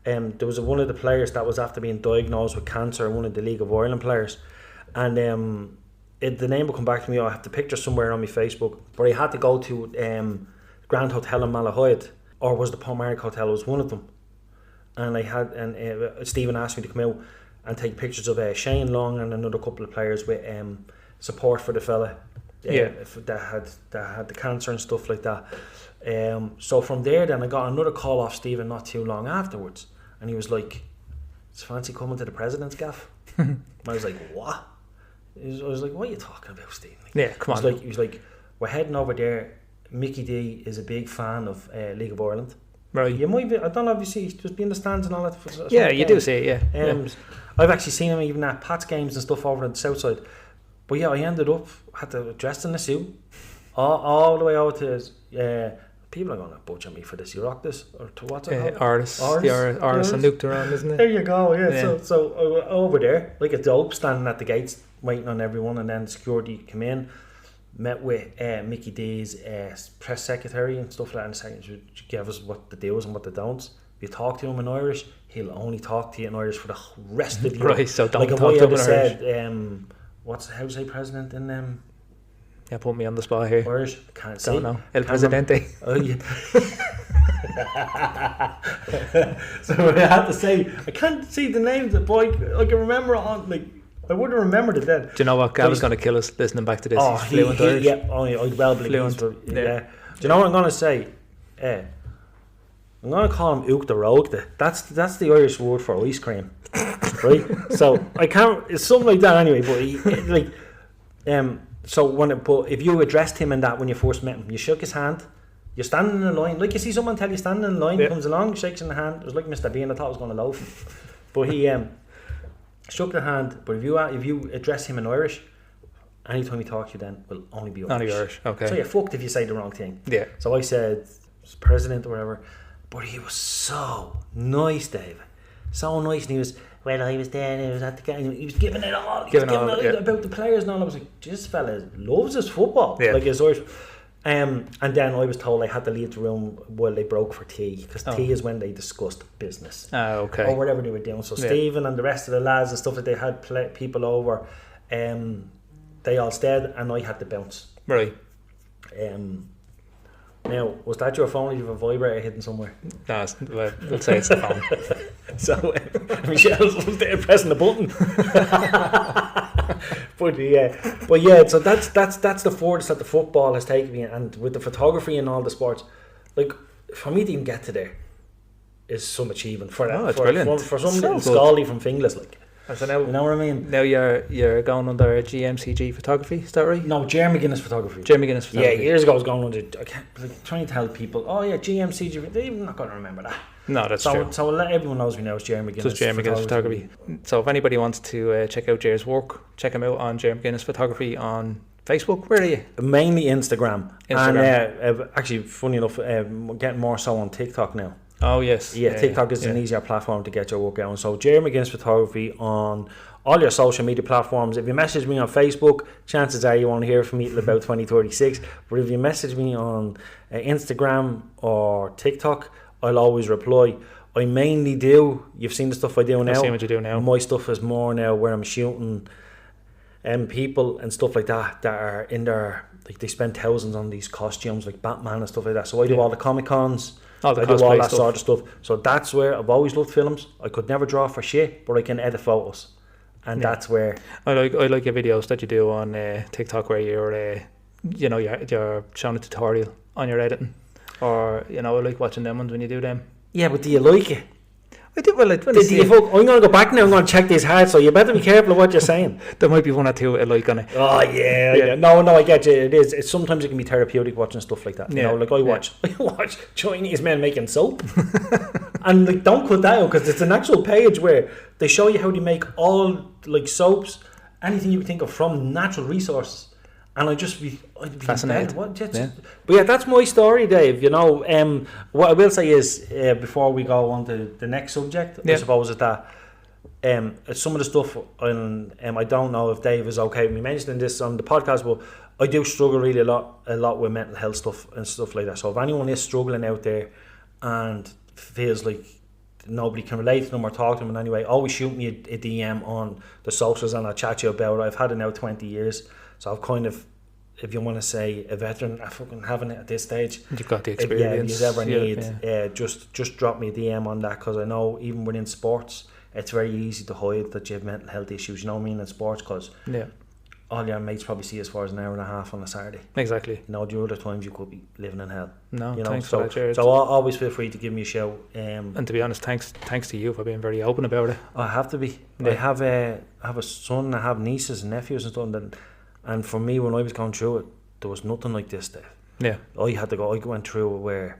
There was one of the players that was after being diagnosed with cancer, one of the League of Ireland players, and the name will come back to me. I have the picture somewhere on my Facebook, but I had to go to Grand Hotel in Malahide, or was the Palmaric Hotel? It was one of them, and Stephen asked me to come out and take pictures of Shane Long and another couple of players with support for the fella that had the cancer and stuff like that. So from there then I got another call off Stephen not too long afterwards, and he was like, "It's fancy coming to the president's gaff?" And I was like, "What?" I was like, "What are you talking about, Stephen?" Come on. He was like, "We're heading over there. Mickey D is a big fan of League of Ireland." Right. You might be, I don't know if you see, just be in the stands and all that. Yeah, you do see it, yeah. I've actually seen him even at Pat's games and stuff over on the south side. But yeah, I ended up, had to dress in a suit, all the way over to his, people are going to butcher me for this. You rock this? Or to what's it called? Artists and Luke Duran, isn't it? There you go, yeah. So over there, like a dope, standing at the gates, waiting on everyone, and then security came in, met with Mickey D's press secretary and stuff like that, and secretary gave us what the deals and what the don'ts. If you talk to him in Irish, he'll only talk to you in Irish for the rest of your life. Right, so don't talk to him in Irish. How's the president in Yeah, put me on the spot here. Irish? Can't say. Don't know. El Presidente. Oh yeah. So I had to say, I can't see the names of the boy. I can remember on I would have remembered it then. Do you know what? Gav is going to kill us listening back to this. Oh, he's fluent Irish. Yeah, I well believe fluent. Yeah. Do you know what I'm going to say? I'm going to call him Ook the Rogue. That's the Irish word for ice cream, right? So I can't. It's something like that anyway. But but if you addressed him in that when you first met him, you shook his hand. You're standing in a line, like you see someone tell you standing in a line. He comes along, shakes in the hand. It was like Mr. Bean. I thought I was going to loaf him, but he shook the hand. But if you address him in Irish, anytime he talks to you, then will only be Irish. Only Irish. Okay. So you're fucked if you say the wrong thing. Yeah. So I said president or whatever, but he was so nice, Dave. So nice, and he was. When I was there and he was at the game, he was giving it all. He was giving all about the players and all. I was like, this fella loves his football. Yeah. Like his Irish. And then I was told I had to leave the room while they broke for tea, because tea is when they discussed business. Okay. Or whatever they were doing. So Stephen and the rest of the lads and stuff that they had people over, they all stayed and I had to bounce. Right. Now, was that your phone? Or you have a vibrator hidden somewhere? No, we'll say it's the phone. So Michelle was there pressing the button. but yeah, so that's the furthest that the football has taken me, and with the photography and all the sports, like for me to even get to there, is some achievement for that. It's brilliant. For some little Scally from Finglas, like. So now, you know what I mean? Now you're going under GMCG Photography, is that right? No, Ger McGuinness Photography. Ger McGuinness Photography. Yeah, years ago I was going under. I can't trying to tell people. Oh yeah, GMCG. They're even not going to remember that. No, that's true. So everyone knows me now as Ger McGuinness. So it's Ger McGuinness Photography. So if anybody wants to check out Ger's work, check him out on Ger McGuinness Photography on Facebook. Where are you? Mainly Instagram. And actually, funny enough, getting more so on TikTok now. Oh yes. Yeah, TikTok is an easier platform to get your work out on. So Ger McGuinness Photography on all your social media platforms. If you message me on Facebook, chances are you won't hear from me till about 2036. But if you message me on Instagram or TikTok, I'll always reply. I mainly do. You've seen the stuff I do now. I've seen what you do now. My stuff is more now where I'm shooting people and stuff like that are in there. Like they spend thousands on these costumes like Batman and stuff like that. So I do all the Comic Cons. I do all that sort of stuff. So that's where I've always loved films. I could never draw for shit, but I can edit photos. And that's where I like your videos that you do on TikTok where you're you're showing a tutorial on your editing, or I like watching them ones when you do them. Yeah, but do you like it? I do. Well, I'm going to go back now. I'm going to check these hard, so you better be careful of what you're saying. There might be one or two I like on it. Oh yeah. No, I get you. It is. Sometimes it can be therapeutic watching stuff like that. Like I watch Chinese men making soap, and like don't cut that out because it's an actual page where they show you how they make all like soaps, anything you think of from natural resources. And I'd be fascinated. But yeah, that's my story, Dave. What I will say is before we go on to the next subject, I suppose is that some of the stuff I don't know if Dave is okay with me mentioning this on the podcast, but I do struggle really a lot with mental health stuff and stuff like that. So if anyone is struggling out there and feels like nobody can relate to them or talk to them in any way, always shoot me a DM on the socials and I'll chat to you about it. I've had it now 20 years. So I've kind of, if you want to say a veteran, I fucking having it at this stage. You've got the experience. If you ever need, just drop me a DM on that, because I know even within sports, it's very easy to hide that you have mental health issues. You know what I mean, in sports, because all your mates probably see as far as an hour and a half on a Saturday. Exactly. The other times you could be living in hell. No, thanks for that, Jared. So always feel free to give me a shout. And to be honest, thanks to you for being very open about it. I have to be. I have a son, I have nieces and nephews and stuff. And for me, when I was going through it, there was nothing like this, Dave. Yeah. I went through it where,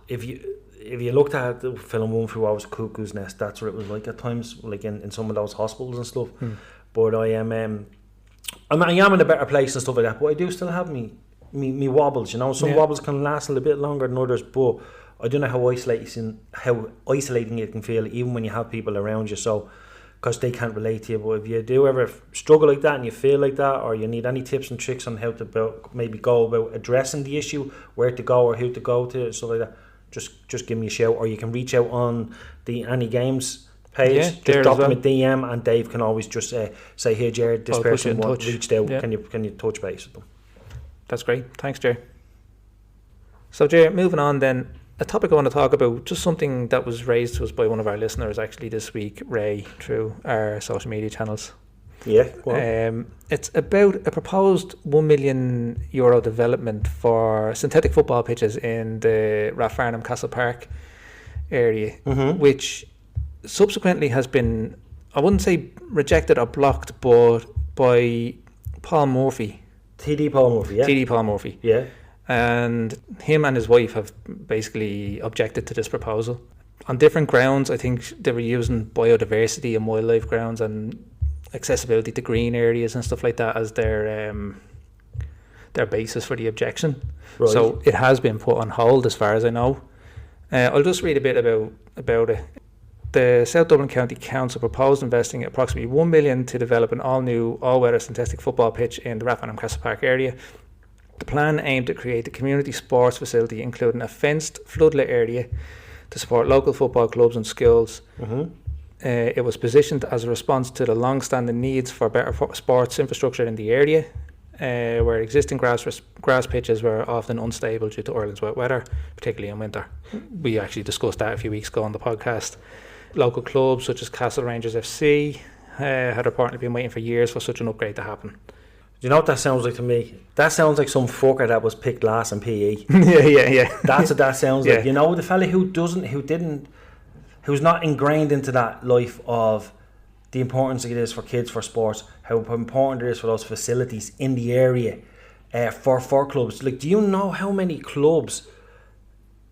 if you looked at the film One Flew Over the Cuckoo's Nest, that's what it was like at times, like in some of those hospitals and stuff. But I am in a better place and stuff like that. But I do still have me wobbles. Some wobbles can last a little bit longer than others. But I don't know how isolating it can feel, even when you have people around you. So. Because they can't relate to you. But if you do ever struggle like that and you feel like that, or you need any tips and tricks on how to maybe go about addressing the issue, where to go or who to go to, stuff like that, just give me a shout. Or you can reach out on the AnyGames page. Just drop them a DM, and Dave can always just say, "Hey, Jared, this person reached out. Yeah. Can you touch base with them?" That's great. Thanks, Jared. So, Jared, moving on then. A topic I want to talk about, just something that was raised to us by one of our listeners actually this week, Ray, through our social media channels. Yeah, go on. It's about a proposed €1 million development for synthetic football pitches in the Rathfarnham Castle Park area, which subsequently has been, I wouldn't say rejected or blocked, but by Paul Murphy. TD Paul Murphy, yeah. TD Paul Murphy. Yeah. And him and his wife have basically objected to this proposal on different grounds. I think they were using biodiversity and wildlife grounds and accessibility to green areas and stuff like that as their basis for the objection. Right. So it has been put on hold as far as I know. I'll just read a bit about it. The South Dublin County Council proposed investing approximately $1 million to develop an all-new, all-weather synthetic football pitch in the Rathfarnham Castle Park area. The plan aimed to create a community sports facility, including a fenced floodlit area to support local football clubs and schools. It was positioned as a response to the long-standing needs for better sports infrastructure in the area, where existing grass pitches were often unstable due to Ireland's wet weather, particularly in winter. We actually discussed that a few weeks ago on the podcast. Local clubs such as Castle Rangers FC had reportedly been waiting for years for such an upgrade to happen. you know what that sounds like to me? That sounds like some fucker that was picked last in PE. yeah. That's what that sounds like. You know, the fella who's not ingrained into that life of the importance it is for kids for sports, how important it is for those facilities in the area for clubs. Like, do you know how many clubs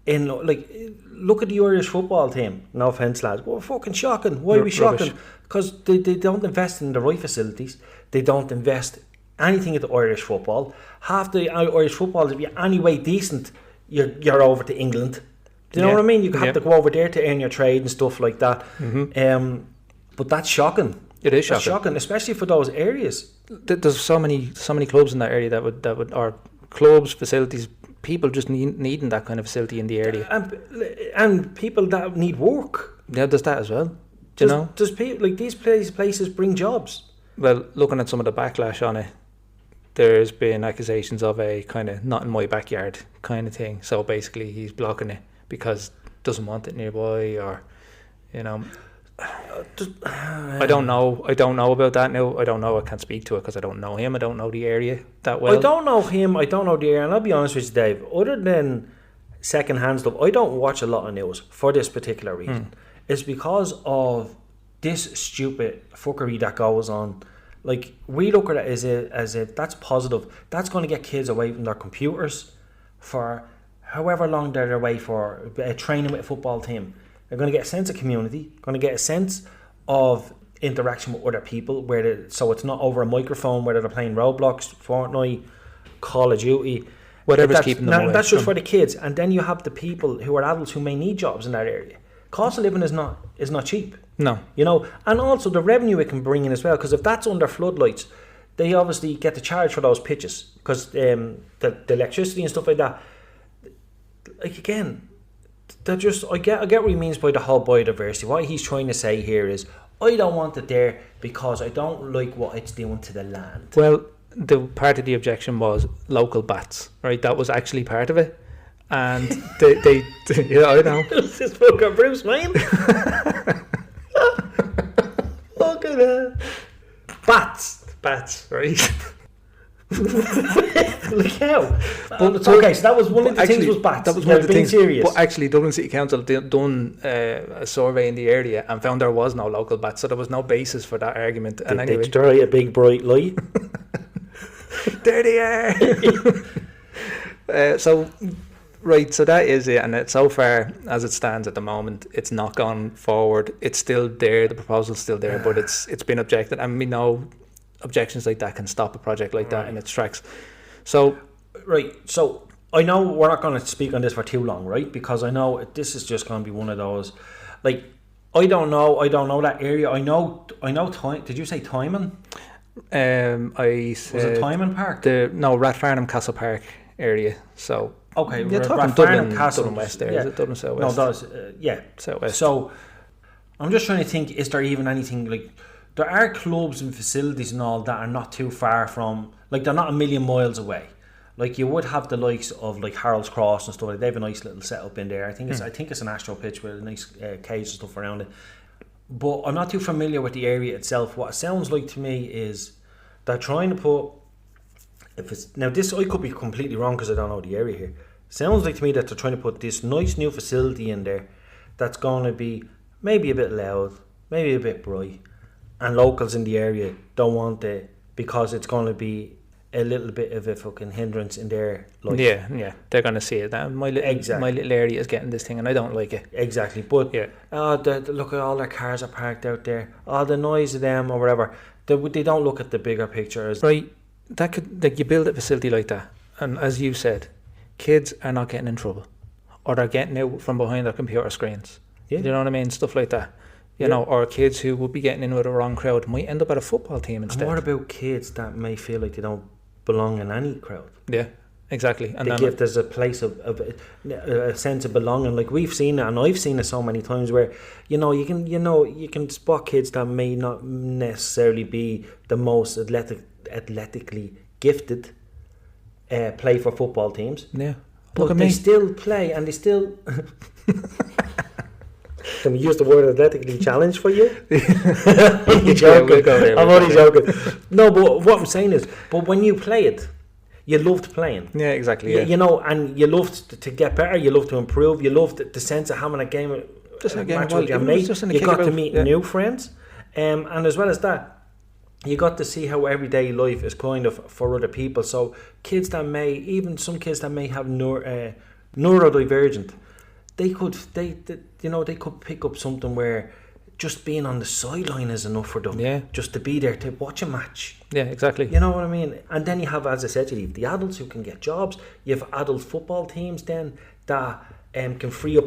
look at the Irish football team? No offence, lads, but we're fucking shocking. Why are we shocking? Because they don't invest in the right facilities. They don't invest anything into Irish football. Half the Irish football, if you're anyway decent, you're over to England. Do you know what I mean? You have to go over there to earn your trade and stuff like that. Mm-hmm. But that's shocking. It is shocking, especially for those areas. There's so many clubs in that area that would or clubs, facilities, people just needing that kind of facility in the area, and people that need work. Yeah, there's that as well. Do you know? Does people like these places bring jobs? Well, looking at some of the backlash on it, there's been accusations of a kind of not in my backyard kind of thing. So basically, he's blocking it because doesn't want it nearby, or you know. I don't know about that now. I don't know. I can't speak to it because I don't know him. I don't know the area that well. I don't know him. I don't know the area. And I'll be honest with you, Dave. Other than second-hand stuff, I don't watch a lot of news for this particular reason. It's because of this stupid fuckery that goes on. Like, we look at it as a that's positive. That's going to get kids away from their computers for however long they're away for training with a football team. They're going to get a sense of community, going to get a sense of interaction with other people, so it's not over a microphone, whether they're playing Roblox, Fortnite, Call of Duty. Whatever's keeping them away. That's just for the kids. And then you have the people who are adults who may need jobs in that area. Cost of living is not cheap. No. You know, and also the revenue it can bring in as well, because if that's under floodlights, they obviously get to charge for those pitches, because the electricity and stuff like that. Like, again, I get what he means by the whole biodiversity. What he's trying to say here is, I don't want it there because I don't like what it's doing to the land. Well, the part of the objection was local bats, right? That was actually part of it, and they yeah, I know. Who's this fucking Bruce Wayne? Look at that. Bats, right? Like how? Okay, so that was one of the things was bats. That was one of the things. Serious. But actually, Dublin City Council done a survey in the area and found there was no local bats, so there was no basis for that argument. And anyway, they try a big bright light. There they are. So that is it, and it's so far as it stands at the moment, it's not gone forward. It's still there. The proposal's still there, but it's been objected, and we know objections like that can stop a project like that in its tracks. So I know we're not going to speak on this for too long, right? Because I know this is just going to be one of those, like, I don't know that area. I know. Did you say Timon? I said, was it Timon Park? Rathfarnham Castle Park area. So okay, you're talking Dublin West there. Yeah. Is it Dublin Southwest? No, that's Southwest. So I'm just trying to think: is there even anything like? There are clubs and facilities and all that are not too far from, like, they're not a million miles away. Like, you would have the likes of like Harold's Cross and stuff like. They have a nice little setup in there. I think it's an Astro pitch with a nice cage and stuff around it. But I'm not too familiar with the area itself. What it sounds like to me is they're trying to put. This I could be completely wrong because I don't know the area here. Sounds like to me that they're trying to put this nice new facility in there that's going to be maybe a bit loud, maybe a bit bright. And locals in the area don't want it because it's going to be a little bit of a fucking hindrance in their life. Yeah, they're going to see it. My little area is getting this thing and I don't like it. Exactly, but look at all their cars are parked out there. All the noise of them or whatever. They don't look at the bigger picture. Right, that could, like, you build a facility like that, and as you said, kids are not getting in trouble, or they're getting out from behind their computer screens. Yeah. You know what I mean? Stuff like that. You know, or kids who would be getting in with a wrong crowd might end up at a football team instead. And what about kids that may feel like they don't belong in any crowd? Yeah, exactly. And there's a place of a sense of belonging. Like, we've seen it, and I've seen it so many times where you can spot kids that may not necessarily be the most athletically gifted play for football teams. Yeah, but they still play, and they still. Can we use the word athletically challenged for you? I'm joking. I'm only joking. No, but what I'm saying is, but when you play it, you loved playing. Yeah, exactly. Yeah. You know, and you loved to get better. You loved to improve. You loved the sense of having a game, just a match with your mate. You got to meet new friends, and as well as that, you got to see how everyday life is kind of for other people. So kids that may, even some kids that may have neurodivergent, they could pick up something where just being on the sideline is enough for them. Yeah. Just to be there to watch a match. Yeah, exactly. You know what I mean? And then you have, as I said to you, the adults who can get jobs. You have adult football teams then that can free up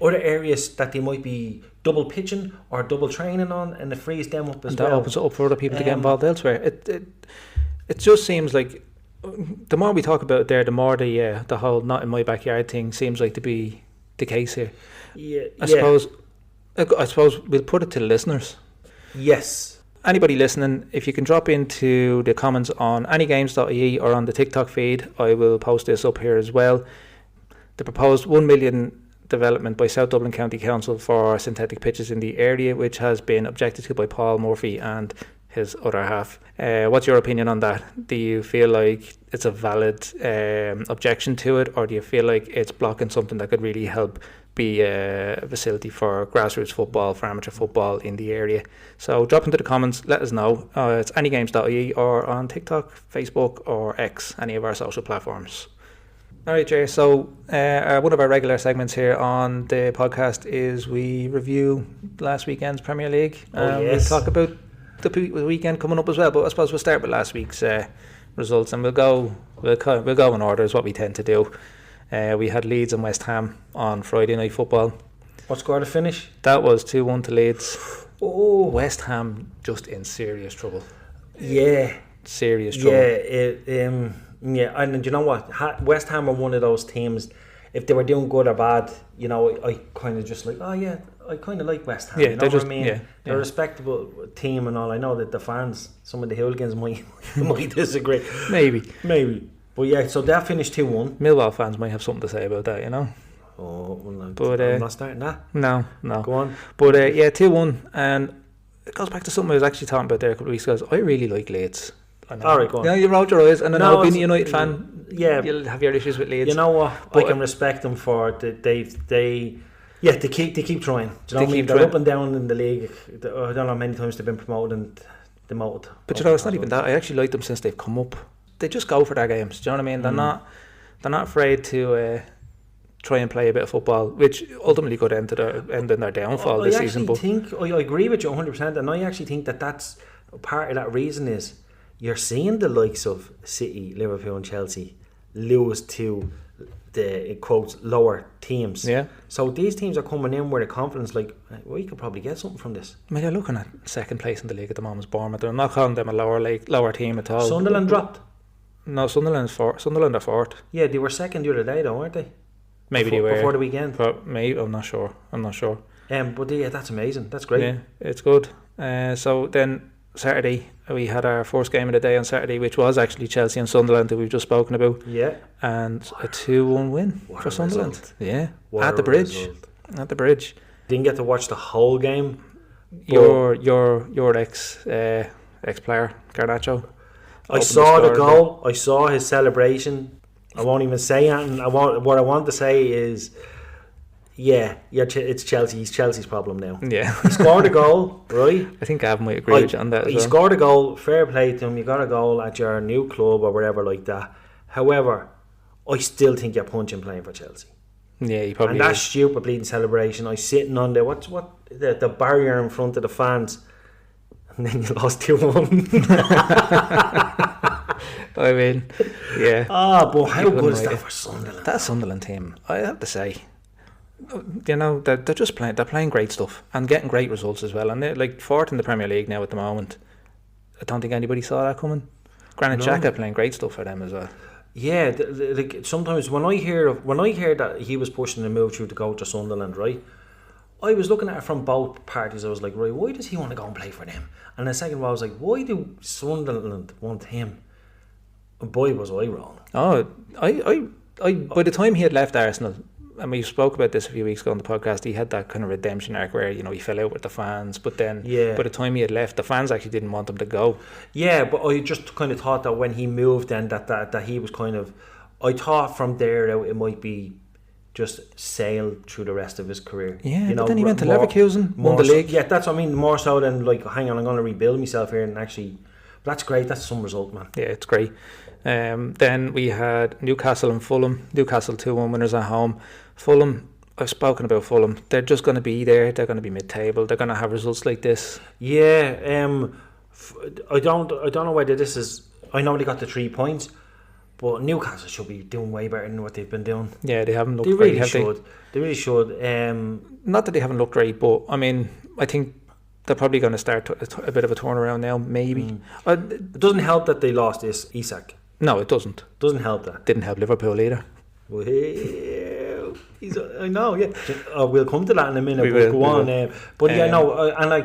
other areas that they might be double pitching or double training on, and it frees them up as well. That opens it up for other people to get involved elsewhere. It just seems like the more we talk about it there, the more the whole not in my backyard thing seems like to be the case here. Yeah. I suppose we'll put it to the listeners. Yes. Anybody listening, if you can drop into the comments on AnyGames.ie or on the TikTok feed, I will post this up here as well. The proposed 1 million development by South Dublin County Council for synthetic pitches in the area, which has been objected to by Paul Murphy and his other half. What's your opinion on that? Do you feel like it's a valid objection to it, or do you feel like it's blocking something that could really help be a facility for grassroots football, for amateur football in the area? So drop into the comments, let us know. It's AnyGames.ie or on TikTok, Facebook or X, any of our social platforms. Alright, Ger, so one of our regular segments here on the podcast is we review last weekend's Premier League. We'll talk about the weekend coming up as well, but I suppose we'll start with last week's results, and we'll go in order is what we tend to do. We had Leeds and West Ham on Friday Night Football. What score to finish? That was 2-1 to Leeds. Oh, West Ham just in serious trouble. Yeah, serious trouble. Yeah, and you know what? West Ham are one of those teams. If they were doing good or bad, you know, I kind of just like, oh yeah, I kind of like West Ham. Yeah, you know what I mean? Yeah, they're a respectable team and all. I know that the fans, some of the hooligans might disagree. Maybe. But yeah, so that finished 2-1. Millwall fans might have something to say about that, you know. Oh, well, but I'm not starting that. No. Go on. But 2-1, and it goes back to something I was actually talking about there a couple of weeks ago. I really like Leeds. Alright, go on. You know, you rolled your eyes, and I know being a United fan, you'll have your issues with Leeds. You know what? I can respect them for they keep trying. Do you know what I mean? They're up and down in the league. I don't know how many times they've been promoted and demoted. But you know, it's not even that. I actually like them since they've come up. They just go for their games. Do you know what I mean? They're not afraid to try and play a bit of football, which ultimately could end in their downfall this season. But I agree with you 100%, and I actually think that's part of that reason is you're seeing the likes of City, Liverpool and Chelsea lose to the, in quotes, lower teams. Yeah. So these teams are coming in with a confidence like, we could probably get something from this. I mean, you're looking at second place in the league at the moment is Bournemouth. I'm not calling them a lower team at all. Sunderland dropped. No, Sunderland are fourth. Yeah, they were second the other day though, weren't they? Maybe they were. Before the weekend. Maybe, I'm not sure. But yeah, that's amazing. That's great. Yeah, it's good. So then Saturday, we had our first game of the day on Saturday, which was actually Chelsea and Sunderland that we've just spoken about. Yeah. And a 2-1 win for Sunderland. Result. Yeah. At the bridge. Didn't get to watch the whole game. Your ex-player, Garnacho. I saw the goal. I saw his celebration. I won't even say anything. What I want to say is, it's Chelsea. It's Chelsea's problem now. Yeah. He scored a goal, right? I think Gavin might agree with you on that as well. He scored a goal. Fair play to him. You got a goal at your new club or whatever like that. However, I still think you're punching playing for Chelsea. Yeah, he probably And that stupid bleeding celebration. I was sitting on the barrier in front of the fans. And then you lost 2-1. I mean, yeah. But how good is that for Sunderland? That Sunderland team, I have to say, you know, they're just playing. They're playing great stuff and getting great results as well. And they're like fourth in the Premier League now at the moment. I don't think anybody saw that coming. Granit Xhaka playing great stuff for them as well. Yeah, like sometimes when I hear that he was pushing the move through to go to Sunderland, right? I was looking at it from both parties. I was like, right, why does he want to go and play for them? And the second of all, I was like, why do Sunderland want him? And boy, was I wrong. Oh, I by the time he had left Arsenal, and we spoke about this a few weeks ago on the podcast, he had that kind of redemption arc where, you know, he fell out with the fans, but then by the time he had left, the fans actually didn't want him to go. Yeah, but I just kind of thought that when he moved then that he was kind of, I thought from there out it might be just sail through the rest of his career. Yeah, but then he went to Leverkusen, won the league. Yeah, that's what I mean, more so than like, hang on, I'm going to rebuild myself here, and actually, that's great, that's some result, man. Yeah, it's great. Then we had Newcastle and Fulham. Newcastle 2-1 winners at home. Fulham, I've spoken about Fulham. They're just going to be there. They're going to be mid-table. They're going to have results like this. Yeah, I don't know whether this is. I know they got the 3 points, but Newcastle should be doing way better than what they've been doing. Yeah, they haven't looked great. They really should. Not that they haven't looked great, but I mean, I think they're probably going to start a bit of a turnaround now. Maybe it doesn't help that they lost Isak. No, it doesn't. Doesn't help that. Didn't help Liverpool either. Well, I know, yeah. We'll come to that in a minute. We will, go on. But yeah, no, and I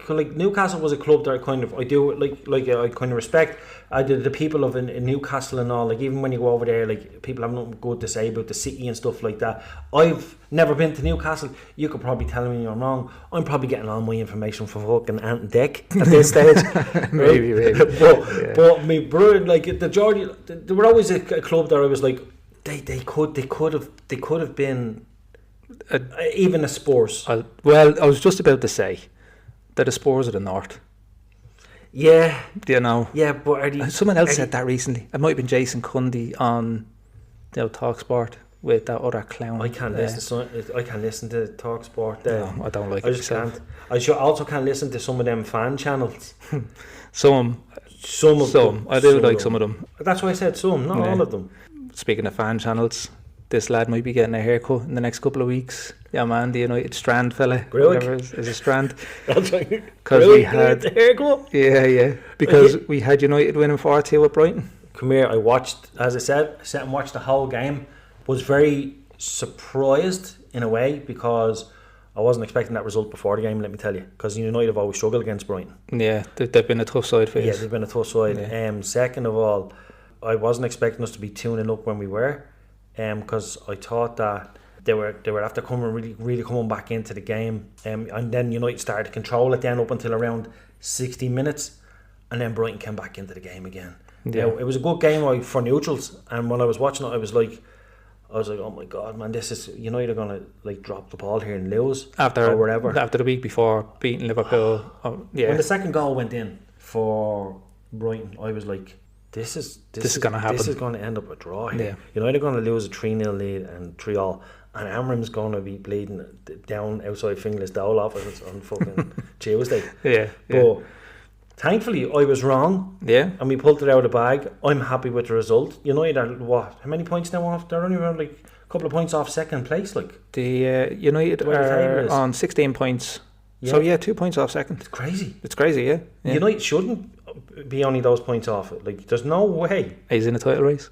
like Newcastle was a club that I kind of I kind of respect. The people of in Newcastle and all. Like, even when you go over there, like, people have nothing good to say about the city and stuff like that. I've never been to Newcastle. You could probably tell me I'm wrong. I'm probably getting all my information from fucking Ant and Dick at this stage. maybe. But me brother, like, the Geordie, they were always a club that I was like, they could have been even a Spurs. Well, I was just about to say that the Spurs of the North. Yeah, you know. Yeah, but someone else said that recently. It might have been Jason Cundy on, you know, TalkSport with that other clown. I can't listen to TalkSport. No, I don't like it. I just can't. I also can't listen to some of them fan channels. Some. I do like some of them. That's why I said some, not all of them. Speaking of fan channels, this lad might be getting a haircut in the next couple of weeks. Yeah, man, the United Strand fella, whatever is a Strand. That's right. Because we had the haircut. Yeah, because we had United winning 4-2 at Brighton. Come here, I watched, as I said, sat and watched the whole game. Was very surprised in a way, because I wasn't expecting that result before the game, let me tell you, because United have always struggled against Brighton. Yeah, they've been a tough side for you. Yeah, they've been a tough side. Yeah. Second of all, I wasn't expecting us to be 2-0 up when we were, because I thought that they were after really coming back into the game, and then United started to control it then up until around 60 minutes, and then Brighton came back into the game again. Yeah. Now, it was a good game for neutrals, and when I was watching it, I was like, oh my god, man, this is United are gonna like drop the ball here and lose or whatever. After the week before beating Liverpool, when the second goal went in for Brighton, I was like, This is going to happen. This is going to end up a draw here. Yeah. United are going to lose a 3-0 lead and 3-all, and Amram's going to be bleeding down outside Finglas Dole office on fucking Tuesday. Yeah. But thankfully, I was wrong. Yeah. And we pulled it out of the bag. I'm happy with the result. United are what? How many points now off? They're only around like a couple of points off second place. Like the United are on 16 points. Yeah. So 2 points off second. It's crazy. Yeah. United shouldn't be only those points off it. Like, there's no way. He's in a title race.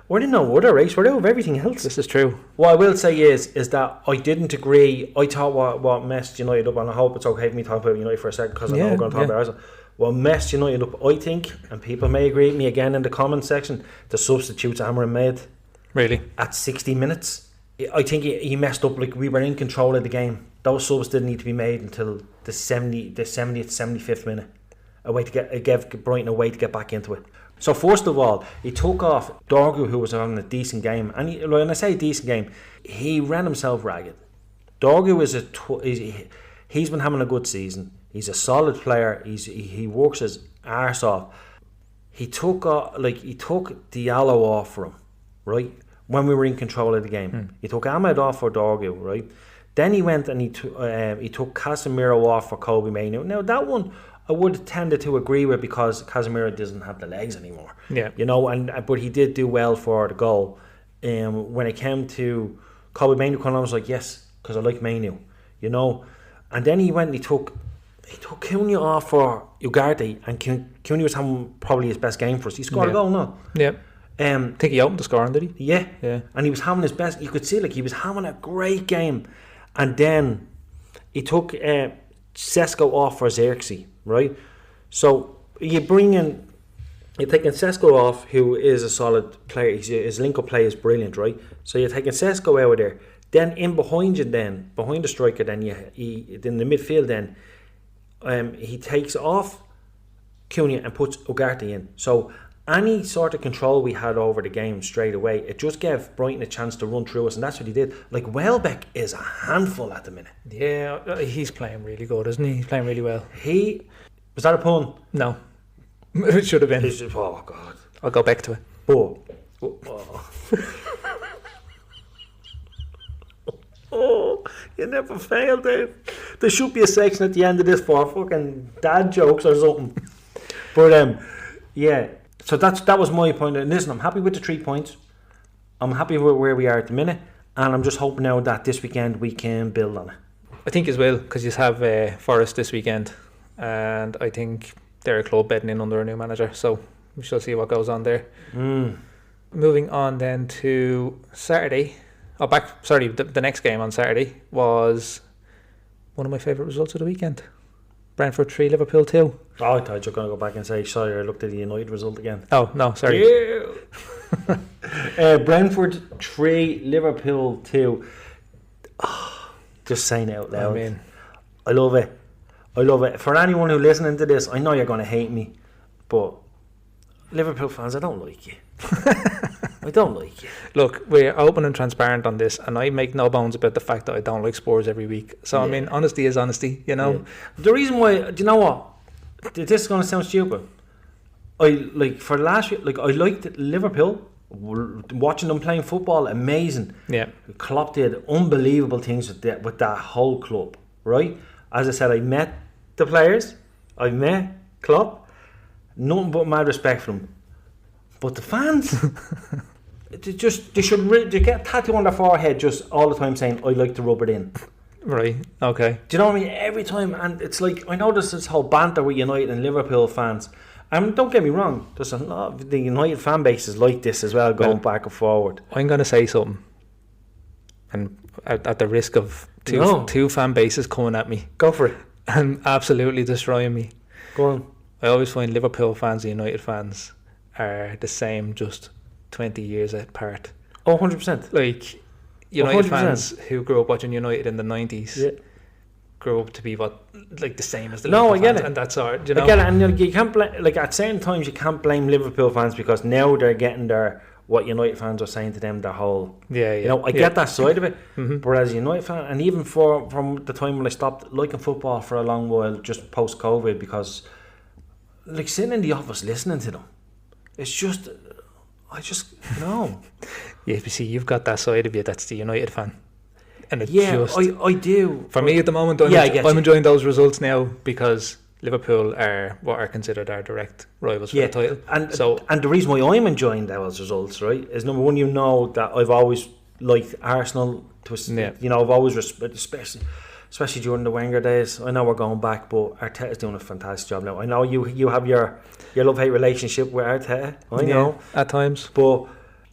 We're in no other race. We're out of everything else. This is true. What I will say is that I didn't agree. I thought what messed United up, and I hope it's okay for me to talk about United for a second, because I know we're going to talk about Arsenal. What messed United up, I think, and people may agree with me again in the comment section, the substitutes Amram made. Really? At 60 minutes. I think he messed up. Like, we were in control of the game. Those subs didn't need to be made until the 70th, 75th minute. Give Brighton a way to get back into it. So first of all, he took off Dorgu, who was having a decent game, and when I say decent game, he ran himself ragged. Dorgu he's been having a good season. He's a solid player. He works his arse off. He took Diallo off for him, right? When we were in control of the game, he took Ahmed off for Dorgu, right? Then he went and he took Casemiro off for Kobe Mainoo. Now that one I would have tended to agree with, because Casemiro doesn't have the legs anymore. Yeah, but he did do well for the goal. When it came to Kobe Mainoo, I was like, yes, because I like Mainoo, And then he went and he took Cunha off for Ugarte, and Cunha was having probably his best game for us. He scored a goal, no? Yeah. I think he opened the scoring, did he? Yeah. And he was having his best. You could see, like, he was having a great game. And then he took Sesko off for Xerxes, right? So you bring in You're taking Sesko off, who is a solid player. His link-up play is brilliant, right? So you're taking Sesko out of there. Then in behind you, behind the striker, then in the midfield, then he takes off Cunha and puts Ugarte in. So any sort of control we had over the game straight away, it just gave Brighton a chance to run through us, and that's what he did. Like, Welbeck is a handful at the minute. Yeah, he's playing really good, isn't he? He's playing really well. Was that a pun? No. It should have been. Oh, God. I'll go back to it. Oh, you never fail, Dave. There should be a section at the end of this for fucking dad jokes or something. But, yeah. So that was my point. And listen, I'm happy with the 3 points. I'm happy with where we are at the minute. And I'm just hoping now that this weekend we can build on it. I think as well, because you have Forest this weekend. And I think they're a club bedding in under a new manager. So we shall see what goes on there. Moving on then to Saturday. The next game on Saturday was one of my favourite results of the weekend. Brentford 3, Liverpool 2. Oh, I thought you were going to go back and say, sorry, I looked at the United result again. Oh, no, sorry. Yeah. Brentford 3, Liverpool 2. Oh, just saying it out loud. I mean, I love it. For anyone who's listening to this, I know you're going to hate me, but Liverpool fans, I don't like you. I don't like you. Look, we're open and transparent on this, and I make no bones about the fact that I don't like Spurs every week. So, I mean, honesty is honesty, you know? Yeah. The reason why, do you know what? This is going to sound stupid. For last year, I liked Liverpool. Watching them playing football, amazing. Yeah. Klopp did unbelievable things with that whole club, right? As I said, I met the players. I met Klopp. Nothing but mad respect for them. But the fans, they should get a tattoo on their forehead just all the time saying, I like to rub it in. Right, okay. Do you know what I mean? Every time, and it's like, I know there's this whole banter with United and Liverpool fans. And don't get me wrong, there's a lot of the United fan base is like this as well, going back and forward. I'm going to say something, and at the risk of two fan bases coming at me. Go for it. And absolutely destroying me. Go on. I always find Liverpool fans and United fans are the same, just 20 years apart. Oh, 100%. Like, United 100%. fans who grew up watching United in the 90s grew up to be the same as the Liverpool fans. I get it. And that's our, you know. I get it, and you can't blame, at certain times you can't blame Liverpool fans because now they're getting what United fans are saying to them, their whole... Yeah. You know, I get that side of it, whereas United fan, and even from the time when I stopped liking football for a long while, just post-COVID, because, sitting in the office listening to them, it's just... no. Yeah, you see, you've got that side of you that's the United fan. And it's I do. For me at the moment, I'm enjoying those results now because Liverpool are what are considered our direct rivals for the title. And the reason why I'm enjoying those results, right, is number one, that I've always liked Arsenal. I've always respected, especially during the Wenger days. I know we're going back, but Arteta's doing a fantastic job now. I know you have your love-hate relationship with Arteta. I know at times, but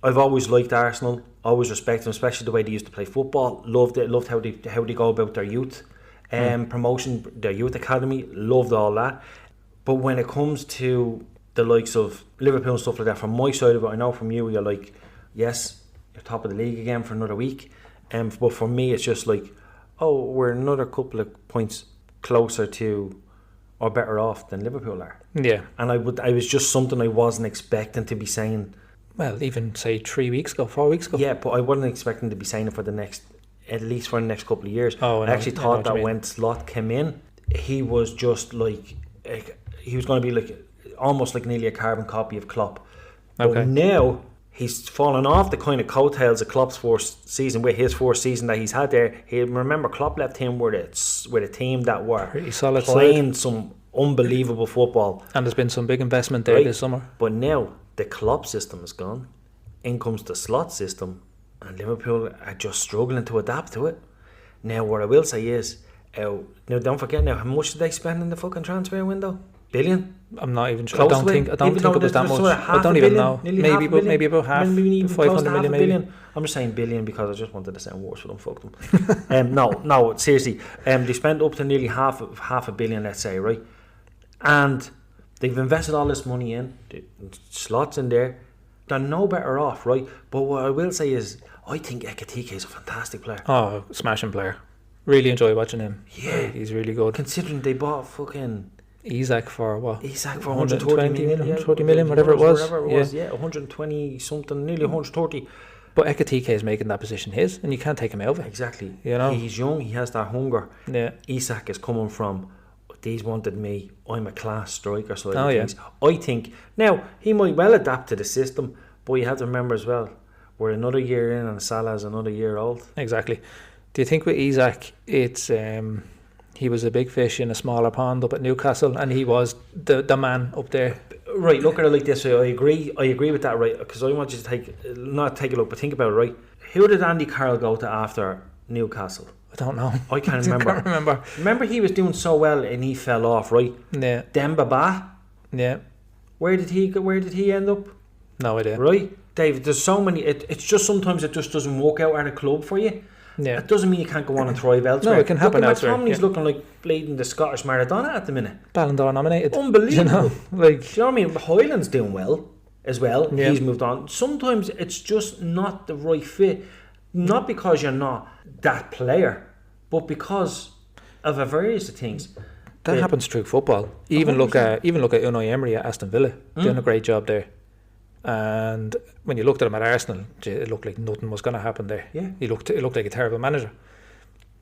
I've always liked Arsenal. Always respect them, especially the way they used to play football. Loved it. Loved how they go about their youth promotion, their youth academy. Loved all that. But when it comes to the likes of Liverpool and stuff like that, from my side of it, I know from you, you're like, yes, you're top of the league again for another week. But for me, it's just like, oh, we're another couple of points closer to or better off than Liverpool are. Yeah. And I was just something I wasn't expecting to be saying. Well, even say 4 weeks ago. Yeah, but I wasn't expecting to be saying it for the next couple of years. Oh, I actually thought that when Slot came in, he was just he was going to be almost nearly a carbon copy of Klopp. Okay. But now he's fallen off the kind of coattails of Klopp's first season, with his first season that he's had there. Remember, Klopp left him with a team that were pretty solid, playing some unbelievable football. And there's been some big investment there this summer. But now the Klopp system is gone. In comes the Slot system, and Liverpool are just struggling to adapt to it. Now, what I will say is, now don't forget now, how much did they spend in the fucking transfer window? Billion? I'm not even sure. I don't think it was that much. I don't even know. Maybe about half. 500 million, maybe. I'm just saying billion because I just wanted to sound worse for them. Fuck them. No, seriously. They spent up to nearly half a billion, let's say, right? And They've invested all this money in, slots in there. They're no better off, right? But what I will say is, I think Ekitike is a fantastic player. Oh, smashing player. Really enjoy watching him. Yeah. He's really good. Considering they bought fucking... Isaac for what? Isaac for 120 million. 120 million, whatever it was. 120 something, nearly 130. But Ekitike is making that position his, and you can't take him out of it. Exactly. You know? He's young, he has that hunger. Yeah. Isaac is coming from, these wanted me, I'm a class striker side of things. I think, now, he might well adapt to the system, but you have to remember as well, we're another year in and Salah's another year old. Exactly. Do you think with Isaac, it's he was a big fish in a smaller pond up at Newcastle, and he was the man up there? Right, look at it like this. I agree with that, right? Because I want you to take a look, but think about it, right? Who did Andy Carroll go to after Newcastle? I don't know. I can't remember. Remember he was doing so well and he fell off, right? Yeah. Demba Ba? Yeah. Where did he end up? No idea. Right? David, there's so many, it's just sometimes it just doesn't work out at a club for you. Yeah. It doesn't mean you can't go on and thrive elsewhere. No, it can happen elsewhere. Tomley's looking like bleeding the Scottish Maradona at the minute. Ballon d'Or nominated. Unbelievable. Do you know what I mean? Hoyland's doing well as well. Yeah. He's moved on. Sometimes it's just not the right fit. Not because you're not that player, but because of a variety of things. That happens through football. Even look at Unai Emery at Aston Villa, doing a great job there. And when you looked at him at Arsenal, it looked like nothing was going to happen there. Yeah. It looked like a terrible manager.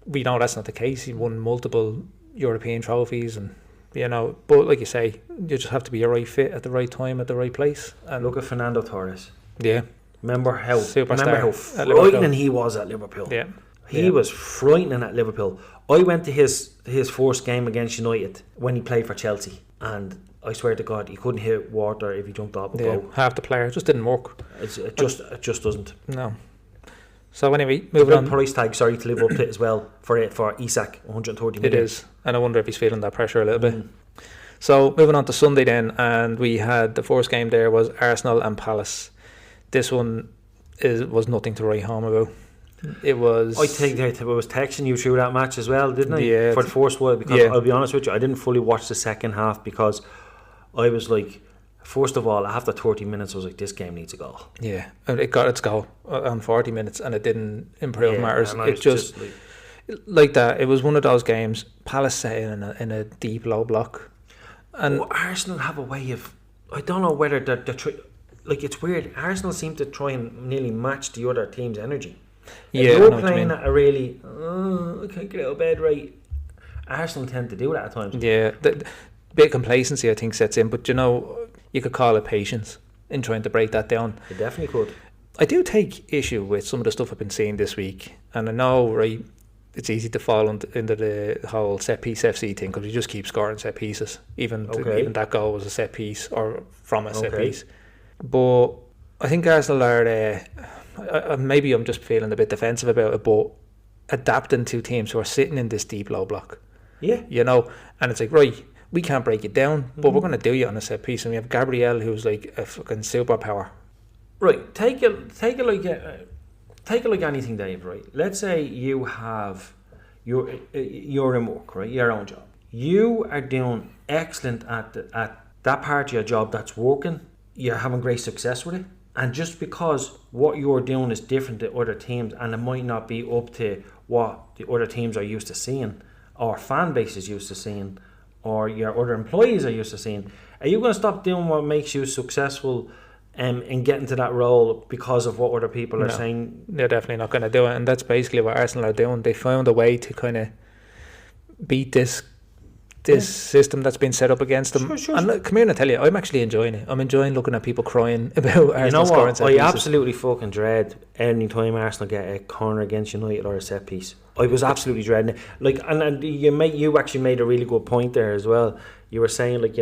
We know that's not the case. He won multiple European trophies, and but like you say, you just have to be a right fit at the right time at the right place. And look at Fernando Torres. Yeah. Remember how Superstar frightening he was at Liverpool. Yeah. He was frightening at Liverpool. I went to his first game against United when he played for Chelsea, and I swear to God, he couldn't hit water if he jumped off a boat. Half the player just didn't work. It just doesn't. No. So anyway, moving on. Price tag, to live up to it as well for Isak, 130 million. It is, and I wonder if he's feeling that pressure a little bit. So moving on to Sunday then, and we had the first game there was Arsenal and Palace. This one was nothing to write home about. It was. I think I was texting you through that match as well, didn't I? Yeah. For the first while, because I'll be honest with you, I didn't fully watch the second half because I was like, first of all, after 30 minutes, I was like, this game needs a goal. Yeah, and it got its goal on 40 minutes, and it didn't improve matters. It just like that. It was one of those games. Palace set in a deep low block, and Arsenal have a way of. I don't know whether they're like, it's weird. Arsenal seem to try and nearly match the other team's energy. Yeah, if you're playing at a really, I can't get out of bed right. Arsenal tend to do that at times. Yeah, the bit of complacency I think sets in, but you could call it patience in trying to break that down. You definitely could. I do take issue with some of the stuff I've been seeing this week, and I know, right, it's easy to fall into the whole set piece FC thing because you just keep scoring set pieces. Even that goal was a set piece or from a set piece. But I think Arsenal are. Maybe I'm just feeling a bit defensive about it, but adapting to teams who are sitting in this deep low block. Yeah. And it's like, right, we can't break it down, but we're going to do you on a set piece. And we have Gabriel, who's like a fucking superpower. Right, take it like anything, Dave, right? Let's say you're in work, right? Your own job. You are doing excellent at that part of your job that's working. You're having great success with it. And just because what you're doing is different to other teams and it might not be up to what the other teams are used to seeing or fan base is used to seeing or your other employees are used to seeing, are you going to stop doing what makes you successful and get into that role because of what other people are saying? They're definitely not going to do it, and that's basically what Arsenal are doing. They found a way to kind of beat this system that's been set up against them. Sure. And look, come here and I tell you, I'm actually enjoying it. I'm enjoying looking at people crying about Arsenal scoring set pieces. I absolutely fucking dread any time Arsenal get a corner against United or a set piece. I was absolutely dreading it. Like, and you actually made a really good point there as well. You were saying, like,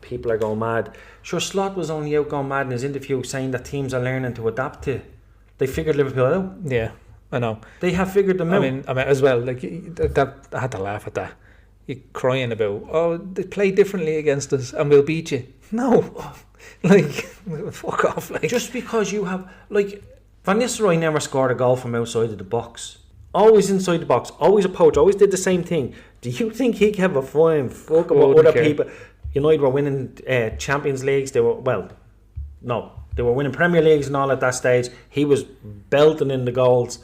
people are going mad. Sure, Slot was only out going mad in his interview saying that teams are learning to adapt to. They figured Liverpool out. Yeah, I know. They have figured them out. I mean as well, like that, I had to laugh at that. You're crying about, they play differently against us and we'll beat you. No. Like, fuck off. Like, just because you have, like, Van Nistelrooy never scored a goal from outside of the box. Always inside the box. Always a poach. Always did the same thing. Do you think he can have a fine fuck about other people? United were winning Champions Leagues. They were winning Premier Leagues and all at that stage. He was belting in the goals.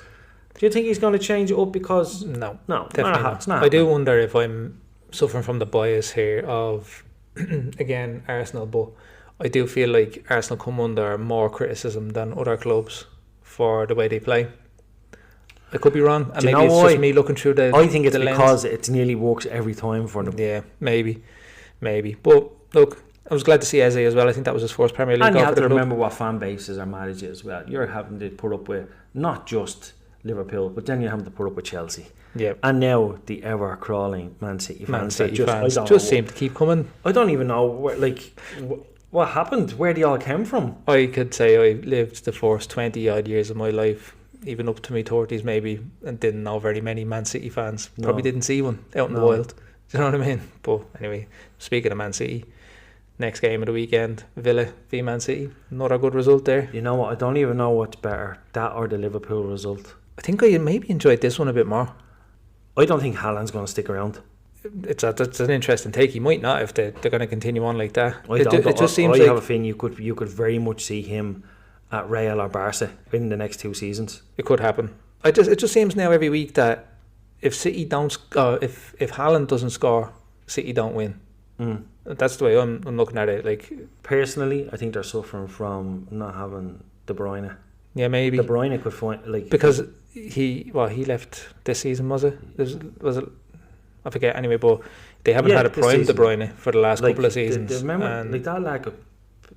Do you think he's going to change it up? Because no, definitely not. I do wonder if I'm suffering from the bias here of again Arsenal, but I do feel like Arsenal come under more criticism than other clubs for the way they play. I could be wrong, and maybe it's just me looking through the. I think it's the because lens. it nearly works every time for them. Yeah, maybe. But look, I was glad to see Eze as well. I think that was his first Premier League. And you have to club. remember what fan bases are mad at you as well. You're having to put up with not just Liverpool, but then you're having to put up with Chelsea. Yeah. And now the ever crawling Man City fans just seem to keep coming. I don't even know what happened, where they all came from. I could say I lived the first 20 odd years of my life, even up to my 30s maybe, and didn't know very many Man City fans. Probably didn't see one out in the wild. Do you know what I mean? But anyway, speaking of Man City, next game of the weekend, Villa v Man City. Another good result there. You know what? I don't even know what's better, that or the Liverpool result. I think I maybe enjoyed this one a bit more. I don't think Haaland's going to stick around. That's an interesting take. He might not if they're going to continue on like that. I have a feeling you could very much see him at Real or Barca in the next 2 seasons. It could happen. It just seems now every week that if City don't if Haaland doesn't score, City don't win. That's the way I'm looking at it. Like personally, I think they're suffering from not having De Bruyne. Yeah, maybe De Bruyne could find because he left this season, was it? Was it? I forget anyway, but they haven't had a prime De Bruyne for the last couple of seasons. Remember, that lad could,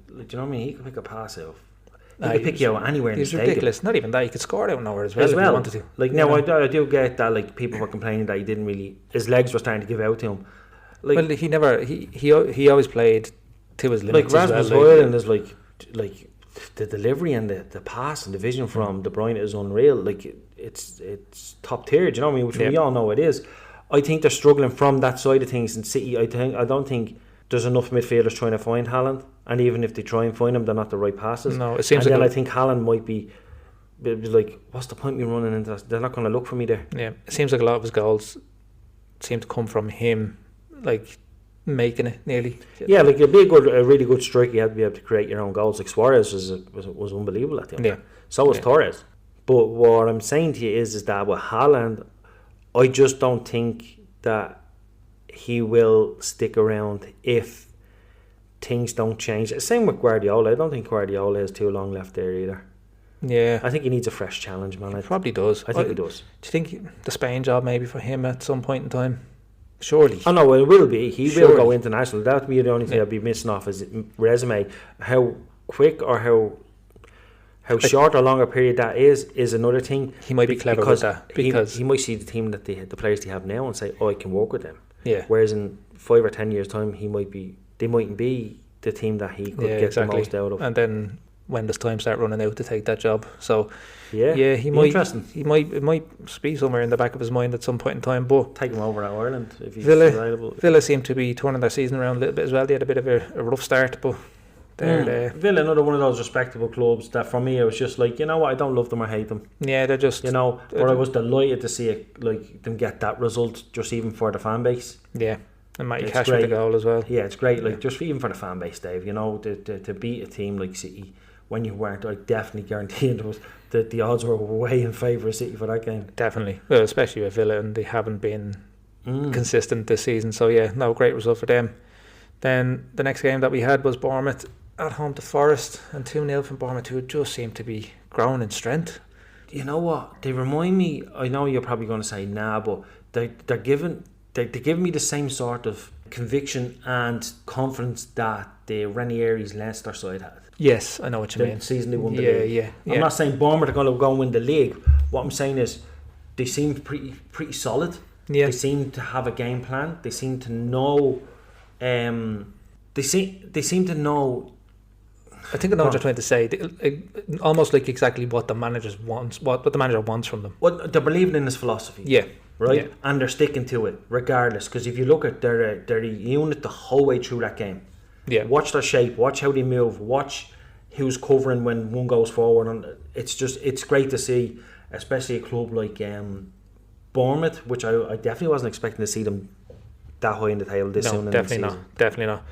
do you know what I mean? He could pick a pass out. He could pick you out anywhere in the stadium. He's ridiculous. Not even that, he could score out nowhere as well if he wanted to. I do get that. Like people were complaining that he didn't really, his legs were starting to give out to him. Well, he never. He always played to his limits. Like Rasmus Højlund is like the delivery and the pass and the vision from De Bruyne is unreal. Like it's top tier. Do you know what I mean? Which we all know it is. I think they're struggling from that side of things in City. I don't think there's enough midfielders trying to find Haaland, and even if they try and find him, they're not the right passes. No, it seems. And then I think Haaland might be like, what's the point of me running into that? They're not going to look for me there. Yeah, it seems like a lot of his goals seem to come from him, like making it nearly. Yeah, like a really good striker, you have to be able to create your own goals. Like Suarez was unbelievable at the end. Yeah. So was Torres. But what I'm saying to you is that with Haaland, I just don't think that he will stick around if things don't change. Same with Guardiola. I don't think Guardiola has too long left there either. Yeah, I think he needs a fresh challenge, man. He probably does. I think he does. Do you think the Spain job maybe for him at some point in time? Surely. Oh no, it will be. He will go international. That would be the only thing I'd be missing off his resume. How quick or how short or long a period that is another thing. He might be clever with that because he might see the team that the players they have now and say, "Oh, I can work with them." Yeah. Whereas in 5 or 10 years' time, they mightn't be the team that he could get the most out of. And then when does time start running out to take that job? So he might. Interesting. It might be somewhere in the back of his mind at some point in time. But take him over at Ireland if he's available. Villa seem to be turning their season around a little bit as well. They had a bit of a rough start, but Villa, another one of those respectable clubs that for me I was just like, you know what, I don't love them or hate them. Yeah, they're just, you know, but I was delighted to see it, like them get that result just even for the fan base. Yeah, and Matty Cash with the goal as well. Yeah, it's great, like just even for the fan base, Dave. You know, to beat a team like City when you weren't, I definitely guaranteed it was that the odds were way in favour of City for that game. Definitely, well, especially with Villa, and they haven't been consistent this season. So yeah, no, great result for them. Then the next game that we had was Bournemouth at home to Forest, and 2-0 from Bournemouth, who just seem to be growing in strength. You know what? They remind me, I know you're probably going to say nah, but they're giving me the same sort of conviction and confidence that the Ranieri's Leicester side had. Yes, I know what you mean. The season they won the league. Yeah. I'm not saying Bournemouth are going to go and win the league. What I'm saying is they seem pretty solid. Yeah. They seem to have a game plan. They seem to know. They seem to know. I think I know what you're trying to say. Almost like exactly what the manager wants. What the manager wants from them. Well, they're believing in his philosophy. Yeah. Right, yeah. And they're sticking to it regardless. Because if you look at their unit the whole way through that game, watch their shape, watch how they move, watch who's covering when one goes forward, and it's great to see, especially a club like Bournemouth, which I definitely wasn't expecting to see them that high in the table this soon in the season. Definitely not.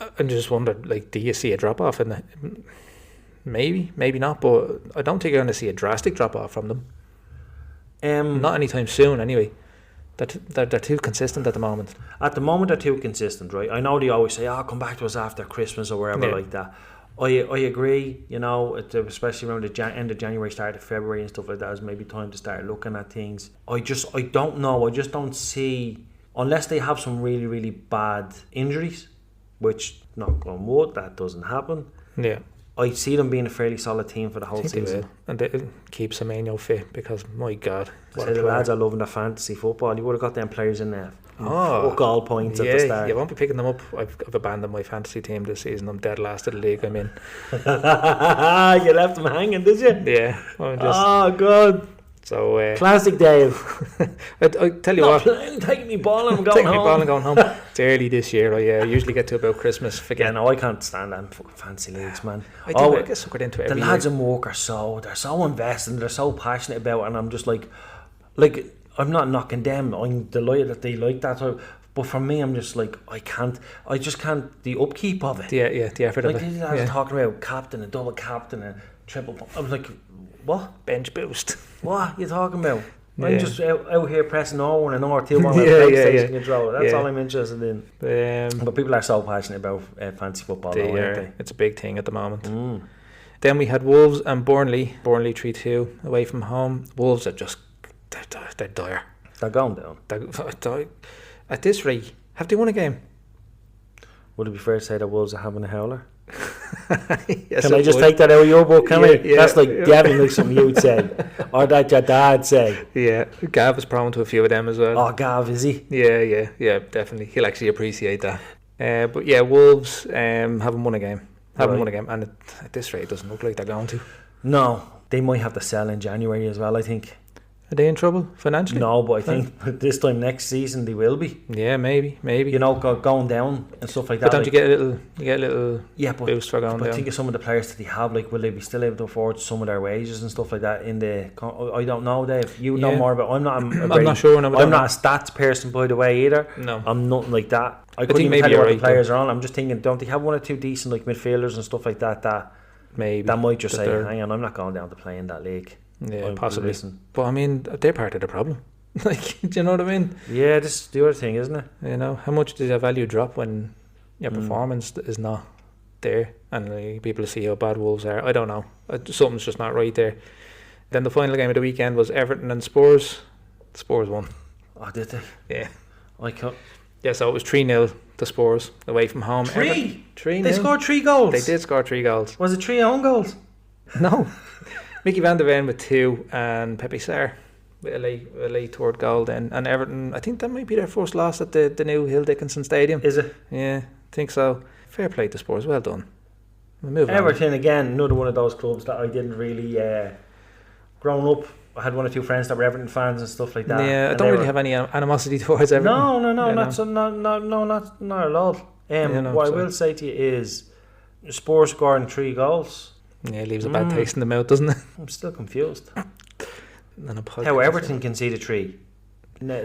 I just wondered, like, do you see a drop off in the? Maybe not, but I don't think you're going to see a drastic drop off from them. Not anytime soon, anyway. They're too consistent at the moment. At the moment, they're too consistent, right? I know they always say, come back to us after Christmas or wherever like that. I agree, you know, especially around the end of January, start of February and stuff like that is maybe time to start looking at things. I don't know. I just don't see, unless they have some really, really bad injuries, which, knock on wood, that doesn't happen. Yeah. I see them being a fairly solid team for the whole season. And it keeps Semenyo fit because, my God. The lads are loving their fantasy football. You would have got them players in there. Fuck all points at the start. You won't be picking them up. I've abandoned my fantasy team this season. I'm dead last of the league I'm in. You left them hanging, did you? Yeah. God. So classic Dave. I tell you what. Taking me ball and going home. It's early this year. I usually get to about Christmas. Forget. Yeah, no, I can't stand them fucking fancy leagues, man. I get suckered into it. The lads in work are they're so invested, they're so passionate about it, and I'm just like I'm not knocking them. I'm delighted that they like that. But for me, I'm just like, I just can't, the upkeep of it. Yeah, the effort of it. These lads are talking about captain and double captain and triple. I was like, what? Bench boost. What are you talking about? I'm just out here pressing R1 and R2 on my PlayStation controller. That's all I'm interested in. But people are so passionate about fantasy football, aren't they? It's a big thing at the moment. Then we had Wolves and Burnley. Burnley 3-2 away from home. Wolves are just, they're dire. They're going down. At this rate, have they won a game? Would it be fair to say that Wolves are having a howler? Yes, can I just take that out of your book? Can we? That's like definitely something you would say, or that your dad say. Yeah, Gav is prone to a few of them as well. Oh, Gav, is he? Yeah, definitely. He'll actually appreciate that. But yeah, Wolves haven't won a game. And at this rate, it doesn't look like they're going to. No, they might have to sell in January as well, I think. Are they in trouble financially? No, but I think this time next season they will be. Yeah, maybe. You know, going down and stuff like that. But don't you get a little boost for going down? I think of some of the players that they have, like, will they be still able to afford some of their wages and stuff like that in the? I don't know, Dave. You know more about. I'm not sure. I'm not a stats person, by the way, either. No, I'm nothing like that. I couldn't even tell you what the players are on. I'm just thinking, don't they have one or two decent like midfielders and stuff like that? That might just say, hang on, I'm not going down to play in that league. Yeah, possibly. But I mean, they're part of the problem. Like, do you know what I mean? Yeah, this is the other thing, isn't it? You know, how much does your value drop when your performance is not there, and people see how bad Wolves are? I don't know. Something's just not right there. Then the final game of the weekend was Everton and Spurs. Spurs won. Oh, did they? Yeah. Yeah, so it was 3-0 to Spurs away from home. 3-0? They scored 3 goals? They did score 3 goals. Was it 3 own goals? No. Mickey van der Ven with 2 and Pepe Sarr with a late third goal then. And Everton, I think that might be their first loss at the new Hill Dickinson Stadium. Is it? Yeah, I think so. Fair play to Spurs, well done. We'll move Everton, on. Again, another one of those clubs that I didn't really... growing up, I had one or two friends that were Everton fans and stuff like that. Yeah, I don't really have any animosity towards Everton. No, not at all. What I will say to you is, Spurs scoring 3 goals. Yeah, it leaves a bad taste in the mouth, doesn't it? I'm still confused. How Everton conceded 3. Let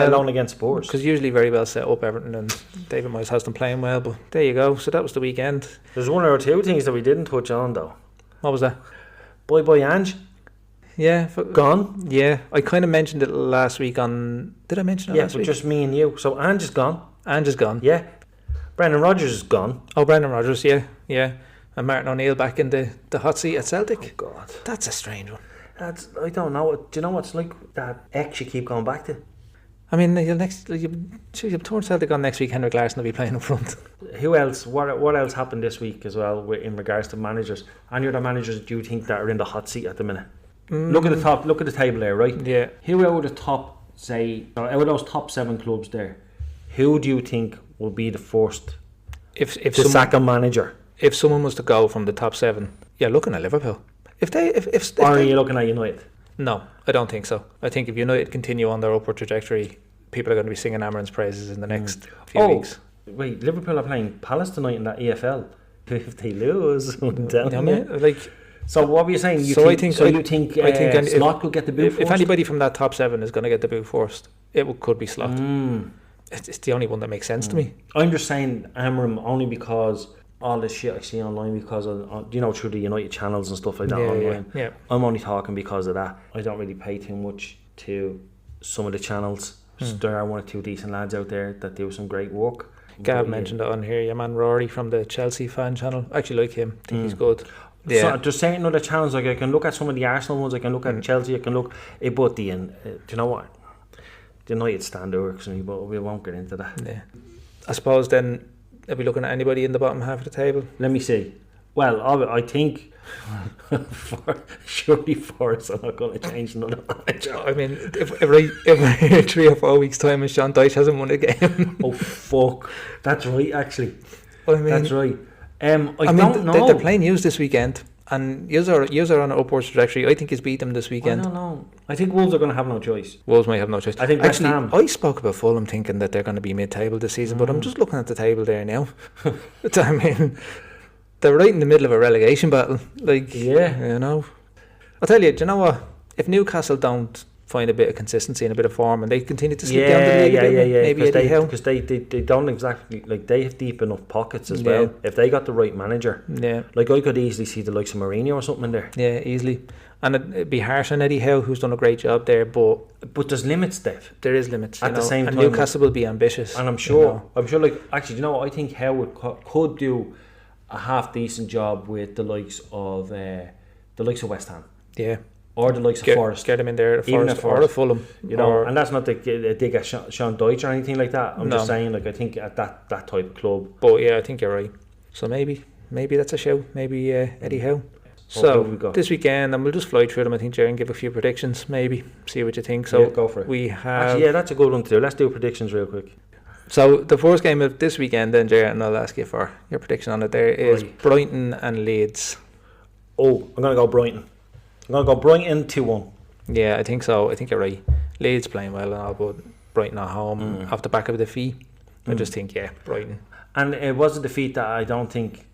alone against Spurs. Because usually very well set up, Everton, and David Moyes has them playing well, but there you go. So that was the weekend. There's one or two things that we didn't touch on, though. What was that? Bye Ange. Yeah. Gone? Yeah, I kind of mentioned it last week on... Did I mention it last week? Yeah, but just me and you. So Ange is gone. Ange is gone. Yeah. Brendan Rodgers is gone. Oh, Brendan Rodgers, yeah. And Martin O'Neill back in the hot seat at Celtic. Oh, God. That's a strange one. I don't know. Do you know what's like that ex you keep going back to? I mean, you've torn Celtic on next week. Henrik Larsson will be playing up front. Who else? What else happened this week as well in regards to managers? Any other managers do you think that are in the hot seat at the minute? Look at the top. Look at the table there, right? Yeah. Who out of the top, out of those top 7 clubs there, who do you think will be the first if sack a manager? If someone was to go from the top 7, you're looking at Liverpool. Or are you looking at United? No, I don't think so. I think if United continue on their upward trajectory, people are going to be singing Amarin's praises in the next few weeks. Wait, Liverpool are playing Palace tonight in that EFL. If they lose, so what were you saying? You think Slot could get the boot first? If anybody from that top 7 is going to get the boot first, it could be Slot. it's the only one that makes sense to me. I'm just saying Amram only because all the shit I see online because of, through the United channels and stuff like that online. Yeah. I'm only talking because of that. I don't really pay too much to some of the channels. There are one or two decent lads out there that do some great work. Gav mentioned it on here. Your man Rory from the Chelsea fan channel. I actually like him. I think he's good. So there's certain other channels, like I can look at some of the Arsenal ones, I can look at Chelsea, I can look at but do you know what? The United stand works for me, but we won't get into that. Yeah. I suppose then, are we looking at anybody in the bottom half of the table? Let me see. Well, I think surely Forrest are not going to change another manager. I mean, if 3 or 4 weeks' time and Sean Dyche hasn't won a game. Oh, fuck. That's right, actually. I mean, that's right. I don't know. They're playing Hughes this weekend, and Hughes are on an upwards trajectory. I think he's beat them this weekend. I don't know. I think Wolves are going to have no choice. Wolves might have no choice. I think West Ham. I spoke about Fulham thinking that they're going to be mid-table this season, but I'm just looking at the table there now. I mean, they're right in the middle of a relegation battle. I'll tell you, do you know what? If Newcastle don't find a bit of consistency and a bit of form and they continue to slip down the league maybe Eddie Howe. Because they don't exactly, like, they have deep enough pockets as well. If they got the right manager. Yeah. Like, I could easily see the likes of Mourinho or something in there. Yeah, easily. And it'd be harsh on Eddie Howe, who's done a great job there, but there's limits, Dave. There is limits. At the same time. Newcastle will be ambitious. And I'm sure, like, actually, you know what? I think Howe could do a half decent job with the likes of West Ham. Yeah. Or the likes of Forest. Get them in there, Forest or Fulham. And that's not a dig at Sean Dyche or anything like that. I'm just saying, like, I think at that type of club. But yeah, I think you're right. So maybe that's a show. Maybe Eddie Howe. So this weekend, and we'll just fly through them, I think, Jerry, and give a few predictions, maybe. See what you think. So go for it. We have... Actually, that's a good one to do. Let's do predictions real quick. So the first game of this weekend then, Jerry, and I'll ask you for your prediction on it there, is Brighton and Leeds. Oh, I'm going to go Brighton. I'm going to go Brighton 2-1. Yeah, I think so. I think you're right. Leeds playing well and all, but Brighton at home off the back of a defeat. I just think, Brighton. And it was a defeat that I don't think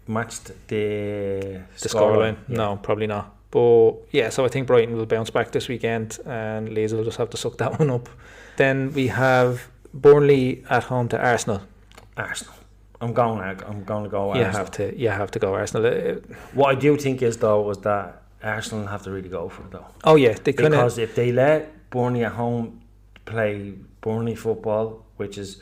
matched the scoreline. Yeah. No, probably not. But yeah, so I think Brighton will bounce back this weekend and Leeds will just have to suck that one up. Then we have Burnley at home to Arsenal. I'm going to go Arsenal. You have to go Arsenal. What I do think is that Arsenal have to really go for it though. Oh yeah, because if they let Burnley at home play Burnley football, which is,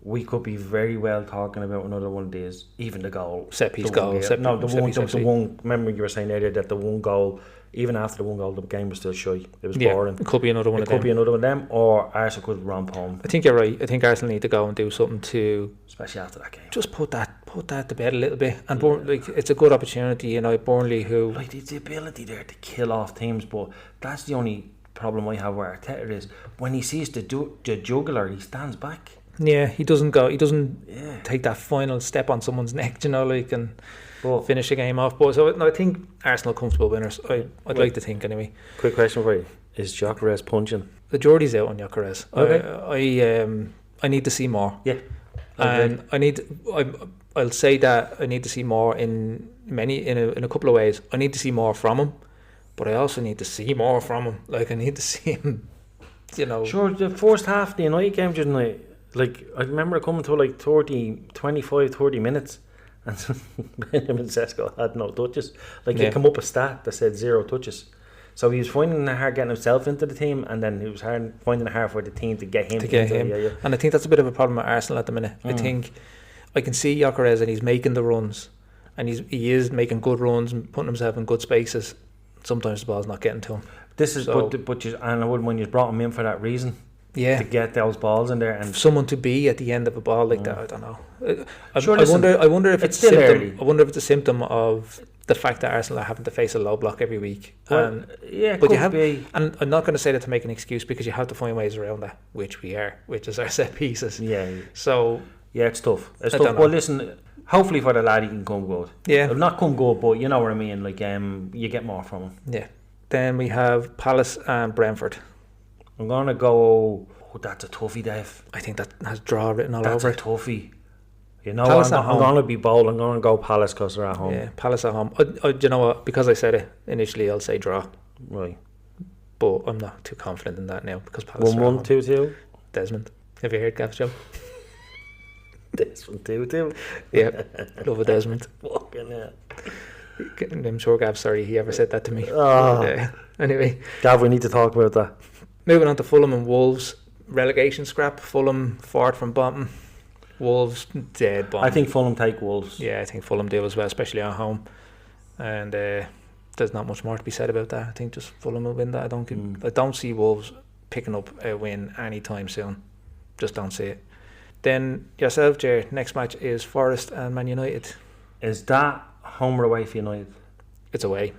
we could be very well talking about another one of these. Even the goal, set piece goal. The one. Remember you were saying earlier that the one goal, even after the one goal, the game was still shy. It was boring. It could be another one. It could be another one of them, or Arsenal could romp home. I think you're right. I think Arsenal need to go and do something to, especially after that game, just put that to bed a little bit. And it's a good opportunity. Burnley, who it's the ability there to kill off teams, but that's the only problem I have where Arteta is. When he sees the jugular, he stands back. Yeah, he doesn't go. He doesn't take that final step on someone's neck, and finish the game off. But so I think Arsenal comfortable winners. I'd like to think anyway. Quick question for you: is Gyökeres punching? The Geordie's out on Gyökeres. Okay. I need to see more. Yeah, and I'll say that I need to see more in a couple of ways. I need to see more from him, but I also need to see more from him. Like, I need to see him. Sure. The first half of the United game, didn't I? Like, I remember coming to like 30 minutes and Benjamin Sesko had no touches. Like, it came up a stat that said 0 touches. So he was finding it hard getting himself into the team, and then he was finding it hard for the team to get him. Yeah. And I think that's a bit of a problem at Arsenal at the minute. I think I can see Gyökeres and he's making the runs, and he is making good runs and putting himself in good spaces. Sometimes the ball's not getting to him. And I wouldn't when you brought him in for that reason. Yeah, to get those balls in there, and someone to be at the end of a ball like that. I don't know. I wonder if it's a symptom. Early. I wonder if it's a symptom of the fact that Arsenal are having to face a low block every week. But be. And I'm not going to say that to make an excuse, because you have to find ways around that, which is our set pieces. Yeah. So it's tough. Well, listen. Hopefully for the lad, he can come good. Yeah. Well, not come good, but you know what I mean. Like, you get more from him. Yeah. Then we have Palace and Brentford. I'm going to go... Oh, that's a toughie, Dave. I think that has draw written all over it. That's a toughie. I'm going to be bold. I'm going to go Palace because they're at home. Yeah, Palace at home. You know what? Because I said it initially, I'll say draw. Right. But I'm not too confident in that now, because Palace 1-1, 2-2? Desmond. Have you heard Gav's joke? Desmond too. Yeah, love a Desmond. Fucking hell. I'm sure Gav, sorry he ever said that to me. Oh. Anyway. Gav, we need to talk about that. Moving on to Fulham and Wolves. Relegation scrap. Fulham forward from bottom. Wolves dead bottom. I think Fulham take Wolves. Yeah, I think Fulham do as well, especially at home. And there's not much more to be said about that. I think just Fulham will win that. I don't see Wolves picking up a win anytime soon. Just don't see it. Then yourself, Ger, next match is Forest and Man United. Is that home or away for United? It's away.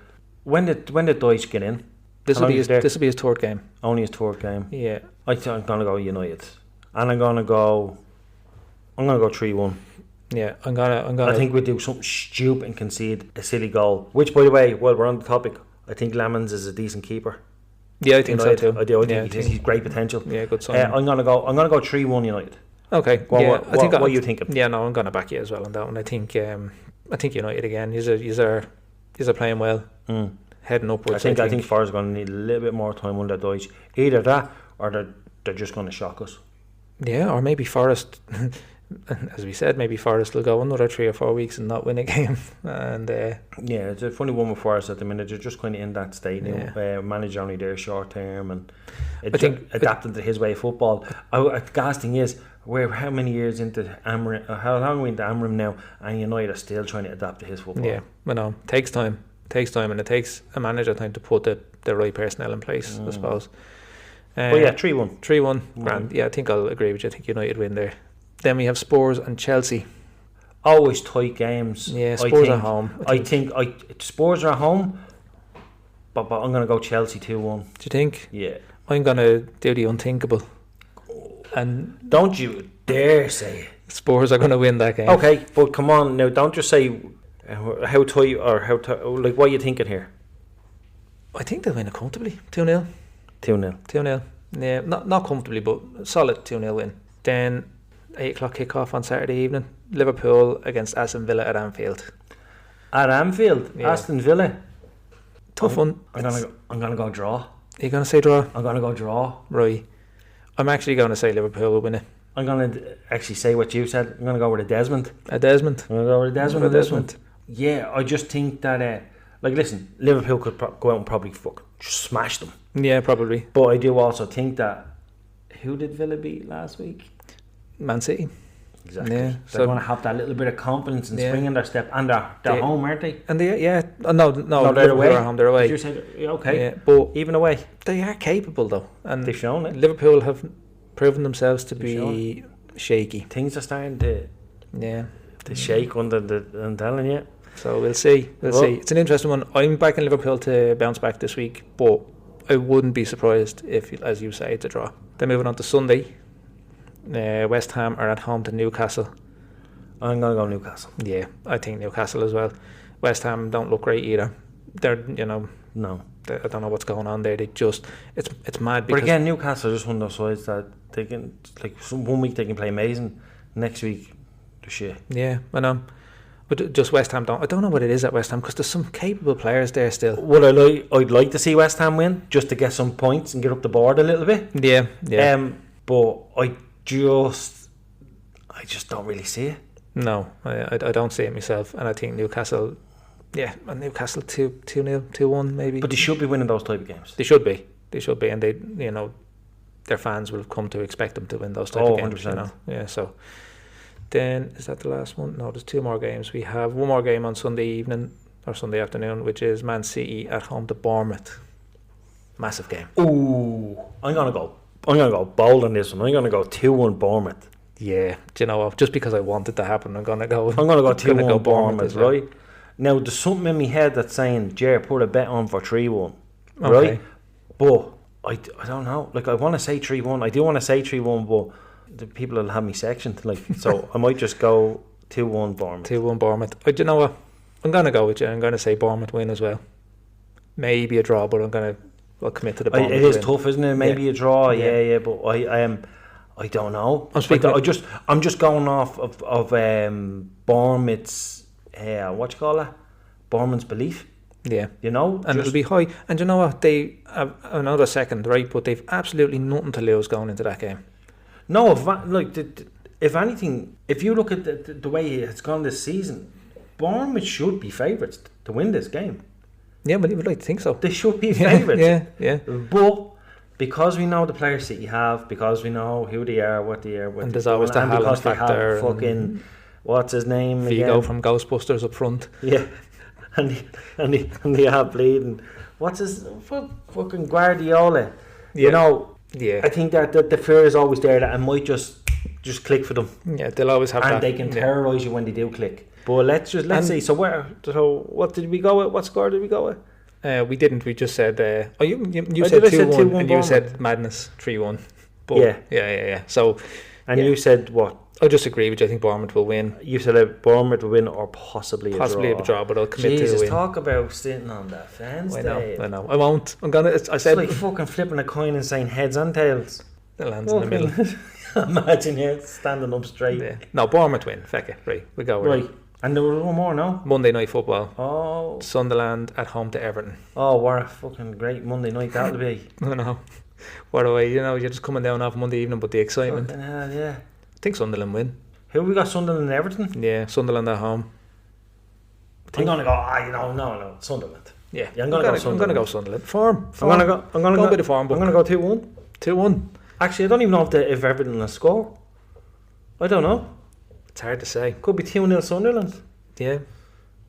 When did Deutsch get in? This will be his third game. Only his third game. Yeah. I'm gonna go United, and I'm gonna go 3-1. Yeah, I'm gonna. I think we do something stupid and concede a silly goal. Which, by the way, while we're on the topic, I think Lemons is a decent keeper. Yeah, I think so too. I do. I think he's great potential. Yeah, good sign. I'm gonna go 3-1 United. Okay. What are you thinking? Yeah, no, I'm gonna back you as well on that one. I think United again. You're playing well, heading upwards. I think Forest are going to need a little bit more time under Deutsch. Either that, or they're just going to shock us. Yeah, or maybe Forest. As we said, maybe Forest will go another 3 or 4 weeks and not win a game. And yeah, it's a funny one with Forest at the minute. They're just kind of in that state now. Manager only there short term, and adapting to his way of football. The gas thing is, we're how many years into Amram? How long are we into Amram now? And United are still trying to adapt to his football. Yeah, I know. It takes time, and it takes a manager time to put the right personnel in place, I suppose. But yeah, 3-1. 3-1, grand. Yeah, I think I'll agree with you. I think United win there. Then we have Spurs and Chelsea. Always tight games. Yeah, Spurs at home. I think Spurs are at home, but I'm going to go Chelsea 2-1. Do you think? Yeah. I'm going to do the unthinkable. And don't you dare say it. Spurs are going to win that game. Okay, but come on now, don't just say how tight or like what are you thinking here? I think they'll win it comfortably. 2-0. 2-0. Yeah, not comfortably, but solid 2-0 win. Then 8 o'clock kickoff on Saturday evening. Liverpool against Aston Villa at Anfield. At Anfield, yeah. Aston Villa. Tough one. I'm gonna go draw. Are you gonna say draw? I'm gonna go draw. Right. I'm actually going to say Liverpool will win it. I'm going to actually say what you said. I'm going to go with a Desmond. A Desmond? I'm going to go with a Desmond. Desmond. Yeah, I just think that, listen, Liverpool could go out and probably just smash them. Yeah, probably. But I do also think that, who did Villa beat last week? Man City. Exactly. Yeah, they're going to have that little bit of confidence and spring in their step. And they're home, aren't they? And no, they're away. They're away. Did you say okay? Yeah, but even away, they are capable though, and they've shown it. Liverpool have proven themselves to be shaky. Things are starting to shake under I'm telling you. So we'll see. We'll see. It's an interesting one. I'm backing Liverpool to bounce back this week, but I wouldn't be surprised if, as you say, it's a draw. Then moving on to Sunday. West Ham are at home to Newcastle. I'm going to go Newcastle. Yeah, I think Newcastle as well. West Ham don't look great either. They're, no. I don't know what's going on there. They just, it's mad. But again, Newcastle are just one of those sides that they can, like, 1 week they can play amazing, next week they're shit. Yeah, I know. But just West Ham I don't know what it is at West Ham, because there's some capable players there still. Well, I'd like to see West Ham win just to get some points and get up the board a little bit. Yeah. But I just don't really see it. No, I don't see it myself, and I think Newcastle, and Newcastle 2-0, 2-1 maybe. But they should be winning those type of games. They should be, and they, their fans will have come to expect them to win those type of games. 100%. Yeah. So then, is that the last one? No, there's 2 more games. We have one more game on Sunday evening or Sunday afternoon, which is Man City at home to Bournemouth. Massive game. Ooh, I'm gonna go bold on this one. I'm gonna go 2-1 Bournemouth. Yeah, do you know what? Just because I want it to happen, I'm gonna go 2-1 Bournemouth, right? Now there's something in my head that's saying, Ger, put a bet on for 3-1, right? But I don't know. Like, I want to say 3-1. I do want to say 3-1, but the people will have me sectioned. Like, so I might just go 2-1 Bournemouth. 2-1 Bournemouth. Do you know what? I'm gonna go with you. I'm gonna say Bournemouth win as well. Maybe a draw, but I'll commit to the Bournemouth. It is tough, isn't it? Maybe a draw. Yeah. But I don't know. I'm just going off of Bournemouth's what you call it? Bournemouth's belief. Yeah. And it'll be high. And you know what? They have another second, right? But they've absolutely nothing to lose going into that game. No, if anything, if you look at the way it's gone this season, Bournemouth should be favourites to win this game. Yeah, but you would like to think so. They should be favourites. Yeah. But because we know the players that you have, because we know who they are, what they are, and there's always the Haaland factor. Fucking what's his name? Vigo again? From Ghostbusters up front. Yeah, and they have bleeding. What's his fucking Guardiola? Yeah. You know. Yeah. I think that the fear is always there that it might just click for them. Yeah, they'll always have that. And they can terrorise you when they do click. But let's see. So what did we go with? What score did we go with? We didn't. We just said. You said 2-1, and you said Madness 3-1. But yeah. So, you said what? I just agree with you. I think Bournemouth will win. You said Bournemouth will win, or possibly a draw. But I'll commit to a win. Talk about sitting on that fence. I know. I won't. I'm gonna. I said it's like fucking flipping a coin and saying heads and tails. It lands in the middle. Imagine you standing up straight. Yeah. No, Bournemouth win. Feck it. Right, we go. Right. And there was one more, no? Monday night football. Oh. Sunderland at home to Everton. Oh, what a fucking great Monday night that'll be. I know. What a way, you're just coming down off Monday evening, but the excitement. Fucking hell, yeah. I think Sunderland win. Who we got, Sunderland and Everton? Yeah, Sunderland at home. I'm going to go, no, Sunderland. Yeah, I'm going to go Sunderland. Form. I'm going to go a bit of form. I'm going to go 2-1. 2-1. Actually, I don't even know if Everton will score. I don't know. It's hard to say. Could be 2-0 Sunderland. Yeah.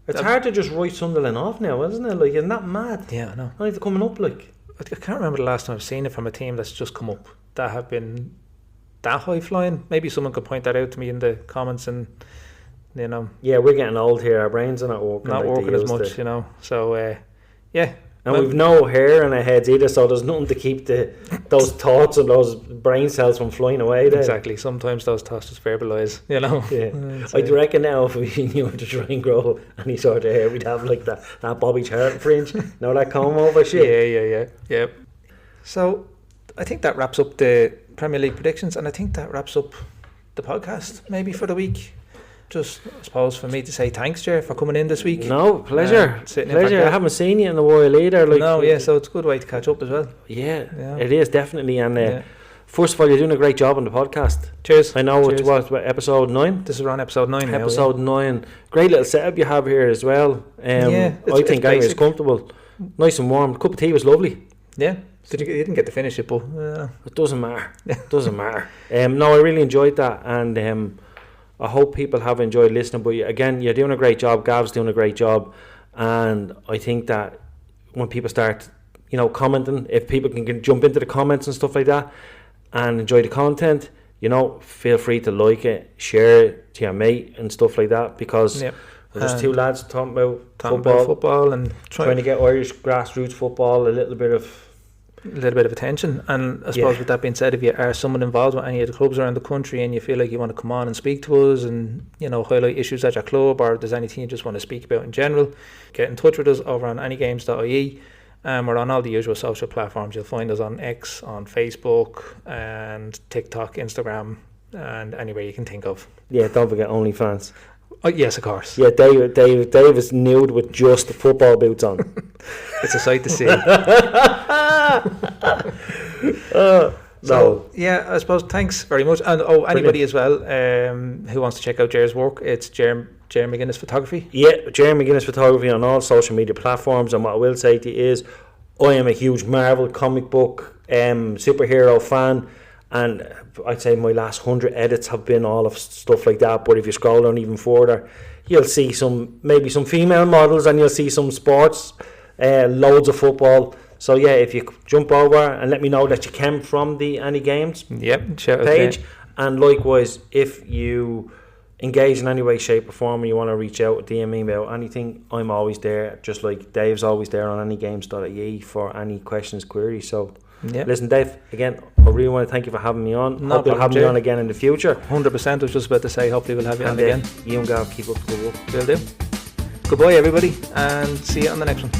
It's hard to just write Sunderland off now, isn't it? Like, isn't that mad? Yeah, I know. Not even coming up, like. I can't remember the last time I've seen it from a team that's just come up that have been that high flying. Maybe someone could point that out to me in the comments, and you know. Yeah, we're getting old here. Our brains are not working as much, you know. So yeah. And we've no hair in our heads either, so there's nothing to keep those thoughts and those brain cells from flying away there. Exactly. Sometimes those thoughts just verbalise, you know. Yeah. I reckon now if we knew to try and grow any sort of hair, we'd have like that Bobby Charlton fringe. Know that comb over shit? Yeah. So I think that wraps up the Premier League predictions, and I think that wraps up the podcast maybe for the week. Just, I suppose, for me to say thanks, Ger, for coming in this week. No, pleasure. I haven't seen you in a while either. So it's a good way to catch up as well. Yeah. It is, definitely. And first of all, you're doing a great job on the podcast. Cheers. I know it's what, episode 9? This is around episode 9 now. Episode 9. Great little setup you have here as well. I think it's comfortable. Nice and warm. The cup of tea was lovely. Yeah. You didn't get to finish it, but... It doesn't matter. No, I really enjoyed that, and... I hope people have enjoyed listening, but again, you're doing a great job. Gav's doing a great job, and I think that when people start, commenting, if people can jump into the comments and stuff like that and enjoy the content, feel free to like it, share it to your mate and stuff like that, because there's two lads talking about football and trying to get Irish grassroots football a little bit of attention. And I suppose with that being said, if you are someone involved with any of the clubs around the country and you feel like you want to come on and speak to us and highlight issues at your club, or if there's anything you just want to speak about in general, get in touch with us over on AnyGames.ie. We're on all the usual social platforms. You'll find us on X, on Facebook and TikTok, Instagram, and anywhere you can think of. Don't forget OnlyFans. Oh, yes, of course. Yeah, Dave is nude with just the football boots on. It's a sight to see. I suppose thanks very much. And anybody as well who wants to check out Ger's work, it's Ger McGuinness Photography. Yeah, Ger McGuinness Photography on all social media platforms. And what I will say to you is, I am a huge Marvel comic book superhero fan, and I'd say my last 100 edits have been all of stuff like that. But if you scroll down even further, you'll see maybe some female models, and you'll see some sports, loads of football. So if you jump over and let me know that you came from the Any Games page, and likewise, if you engage in any way, shape or form, and you want to reach out, DM me about anything, I'm always there, just like Dave's always there on AnyGames.ie for any questions, queries. So listen, Dave, again, I really want to thank you for having me on. Hope you'll have me on again in the future. 100%. I was just about to say, hopefully we'll have you on again. You and Gav, keep up the good work. Will do. Goodbye everybody, and see you on the next one.